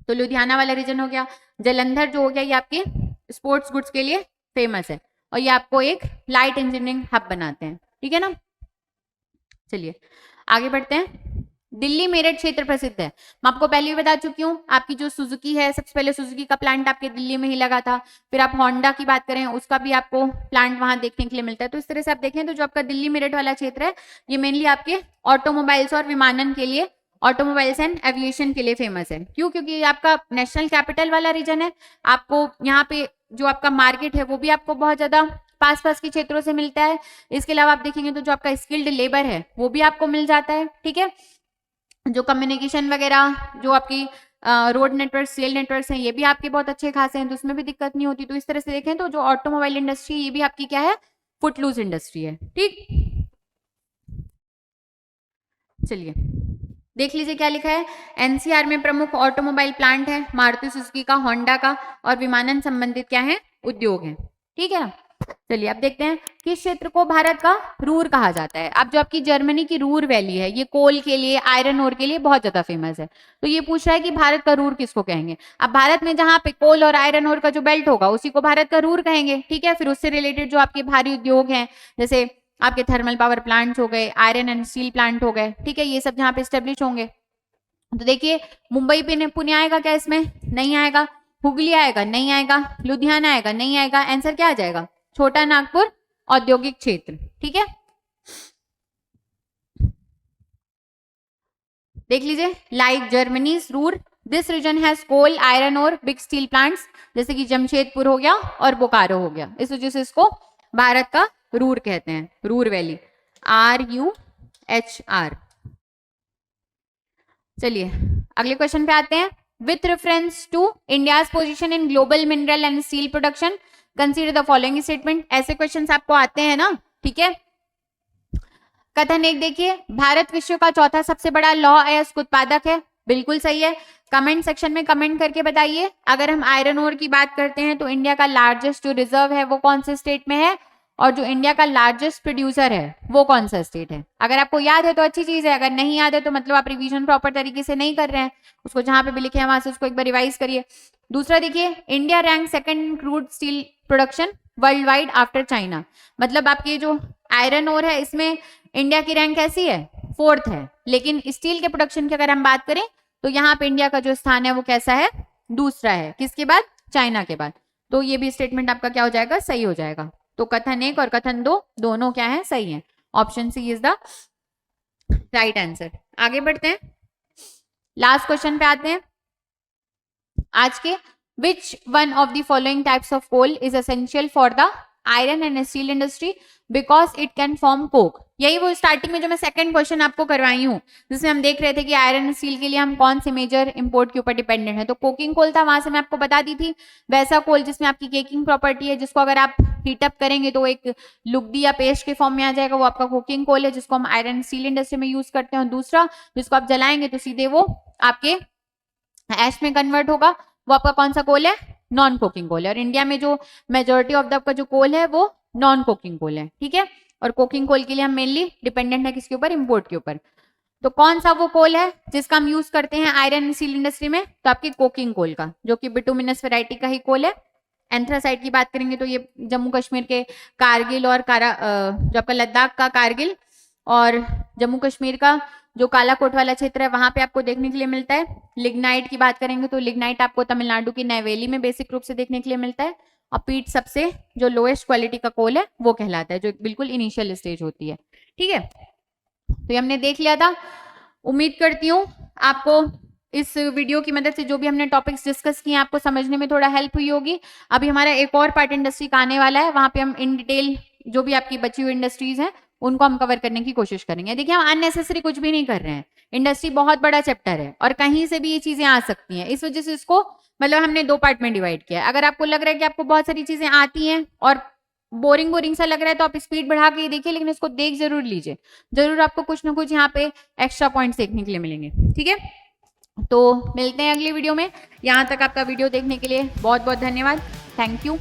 तो लुधियाना वाला रीजन हो गया। जलंधर जो हो गया ये आपके स्पोर्ट्स गुड्स के लिए फेमस है, और ये आपको एक लाइट इंजीनियरिंग हब बनाते हैं। ठीक है ना, चलिए आगे बढ़ते हैं। दिल्ली मेरठ क्षेत्र प्रसिद्ध है, मैं आपको पहले भी बता चुकी हूँ। आपकी जो सुजुकी है, सबसे पहले सुजुकी का प्लांट आपके दिल्ली में ही लगा था। फिर आप होंडा की बात करें, उसका भी आपको प्लांट वहां देखने के लिए मिलता है। तो इस तरह से आप देखें तो जो आपका दिल्ली मेरठ वाला क्षेत्र है ये मेनली आपके ऑटोमोबाइल्स और विमानन के लिए, ऑटोमोबाइल्स एंड एविएशन के लिए फेमस है। क्यों? क्योंकि ये आपका नेशनल कैपिटल वाला रीजन है। आपको यहाँ पे जो आपका मार्केट है वो भी आपको बहुत ज्यादा पास पास के क्षेत्रों से मिलता है। इसके अलावा आप देखेंगे तो जो आपका स्किल्ड लेबर है वो भी आपको मिल जाता है। ठीक है, जो कम्युनिकेशन वगैरह, जो आपकी रोड नेटवर्क, सेल नेटवर्क हैं, ये भी आपके बहुत अच्छे खासे हैं, तो उसमें भी दिक्कत नहीं होती। तो इस तरह से देखें तो जो ऑटोमोबाइल इंडस्ट्री ये भी आपकी क्या है, फुटलूज इंडस्ट्री है। ठीक, चलिए देख लीजिए क्या लिखा है। एनसीआर में प्रमुख ऑटोमोबाइल प्लांट है मारुति सुजुकी का, होंडा का, और विमानन संबंधित क्या है, उद्योग है। ठीक है ना, चलिए अब देखते हैं किस क्षेत्र को भारत का रूर कहा जाता है। अब जो आपकी जर्मनी की रूर वैली है ये कोल के लिए, आयरन ओर के लिए बहुत ज्यादा फेमस है। तो ये पूछ रहा है कि भारत का रूर किसको कहेंगे। अब भारत में जहां पे कोल और आयरन ओर का जो बेल्ट होगा उसी को भारत का रूर कहेंगे। ठीक है, फिर उससे रिलेटेड जो आपके भारी उद्योग हैं, जैसे आपके थर्मल पावर प्लांट्स हो गए, आयरन एंड स्टील प्लांट हो गए, ठीक है, ये सब जहां पे स्टेब्लिश होंगे। तो देखिए मुंबई पुणे आएगा क्या इसमें? नहीं आएगा। हुगली आएगा? नहीं आएगा। लुधियाना आएगा? नहीं आएगा। आंसर क्या आ जाएगा? छोटा नागपुर औद्योगिक क्षेत्र। ठीक है, देख लीजिए, like Germany's Ruhr this region has coal, iron और बिग स्टील प्लांट्स, जैसे कि जमशेदपुर हो गया और बोकारो हो गया। इस वजह से इसको भारत का रूर कहते हैं, रूर वैली, RUHR। चलिए अगले क्वेश्चन पे आते हैं। With reference to India's position in global mineral and steel production consider the following statement. ऐसे क्वेश्चंस आपको आते हैं ना। ठीक है, कथन एक देखिए, भारत विश्व का चौथा सबसे बड़ा लौह अयस्क उत्पादक है। बिल्कुल सही है। कमेंट सेक्शन में कमेंट करके बताइए। अगर हम आयरन ओर की बात करते हैं तो इंडिया का लार्जेस्ट जो रिजर्व है वो कौन से स्टेट में है, और जो इंडिया का लार्जेस्ट प्रोड्यूसर है वो कौन सा स्टेट है। अगर आपको याद है तो अच्छी चीज है, अगर नहीं याद है तो मतलब आप रिवीजन प्रॉपर तरीके से नहीं कर रहे हैं। उसको जहां पे भी लिखे हैं वहां से उसको एक बार रिवाइज करिए। दूसरा देखिए, India rank second in crude steel production world wide after China. मतलब आपकी जो आयरन ओर है इसमें इंडिया की रैंक कैसी है? 4th है। लेकिन स्टील के प्रोडक्शन की अगर हम बात करें तो यहाँ पे इंडिया का जो स्थान है वो कैसा है? दूसरा है। किसके बाद? चाइना के बाद। तो ये भी स्टेटमेंट आपका क्या हो जाएगा? सही हो जाएगा। तो कथन 1 और कथन 2 दोनों क्या है? सही है। Option C is the right answer. आगे बढ़ते हैं, लास्ट क्वेश्चन पे आते हैं आज के। Which one of the following types of coal is essential for the iron and steel industry because it can form coke. यही वो स्टार्टिंग में जो मैं सेकंड क्वेश्चन आपको करवाई हूँ, जिसमें हम देख रहे थे कि आयरन एंड स्टील के लिए हम कौन से मेजर इंपोर्ट के ऊपर डिपेंडेंट है। तो कोकिंग कोल था, वहां से मैं आपको बता दी थी। वैसा कोल जिसमें आपकी केकिंग प्रॉपर्टी है, जिसको अगर आप हीटअप करेंगे तो एक लुगदी या पेस्ट के फॉर्म में आ जाएगा, वो आपका कोकिंग कोल है, जिसको हम आयरन स्टील इंडस्ट्री में यूज करते हैं। और दूसरा जिसको आप जलाएंगे तो सीधे वो आपके एश में कन्वर्ट होगा, वो आपका कौन सा कोल है? नॉन कोकिंग कोल है। और इंडिया में जो मेजोरिटी ऑफ द आपका जो कोल है वो नॉन कोकिंग कोल है। ठीक है, और कोकिंग कोल के लिए हम मेनली डिपेंडेंट है किसके ऊपर? इंपोर्ट के ऊपर। तो कौन सा वो कोल है जिसका हम यूज करते हैं आयरन एंड स्टील इंडस्ट्री में? तो आपकी कोकिंग कोल का, जो कि बिटुमिनस वैरायटी का ही कोल है। एंथ्रासाइट की बात करेंगे तो ये जम्मू कश्मीर के कारगिल और जो आपका लद्दाख का कारगिल और जम्मू कश्मीर का जो कालाकोट वाला क्षेत्र है वहां पे आपको देखने के लिए मिलता है। लिग्नाइट की बात करेंगे तो लिग्नाइट आपको तमिलनाडु की नैवेली में बेसिक रूप से देखने के लिए मिलता है। और पीट सबसे जो लोएस्ट क्वालिटी का कोल है वो कहलाता है, जो बिल्कुल इनिशियल स्टेज होती है। ठीक है, तो ये हमने देख लिया था। उम्मीद करती हूँ आपको इस वीडियो की मदद से जो भी हमने टॉपिक्स डिस्कस किए आपको समझने में थोड़ा हेल्प हुई होगी। अभी हमारा एक और पार्ट इंडस्ट्री का आने वाला है, वहां पे हम इन डिटेल जो भी आपकी बची हुई इंडस्ट्रीज हैं उनको हम कवर करने की कोशिश करेंगे। देखिए, हम अननेसेसरी कुछ भी नहीं कर रहे हैं। इंडस्ट्री बहुत बड़ा चैप्टर है और कहीं से भी ये चीजें आ सकती हैं, इस वजह से इसको मतलब हमने 2 पार्ट में डिवाइड किया है। अगर आपको लग रहा है कि आपको बहुत सारी चीजें आती हैं और बोरिंग बोरिंग सा लग रहा है तो आप स्पीड बढ़ा के देखिए, लेकिन इसको देख जरूर लीजिए, जरूर आपको कुछ ना कुछ यहाँ पे एक्स्ट्रा पॉइंट्स देखने के लिए मिलेंगे। ठीक है, तो मिलते हैं अगली वीडियो में। यहाँ तक आपका वीडियो देखने के लिए बहुत बहुत धन्यवाद। Thank you.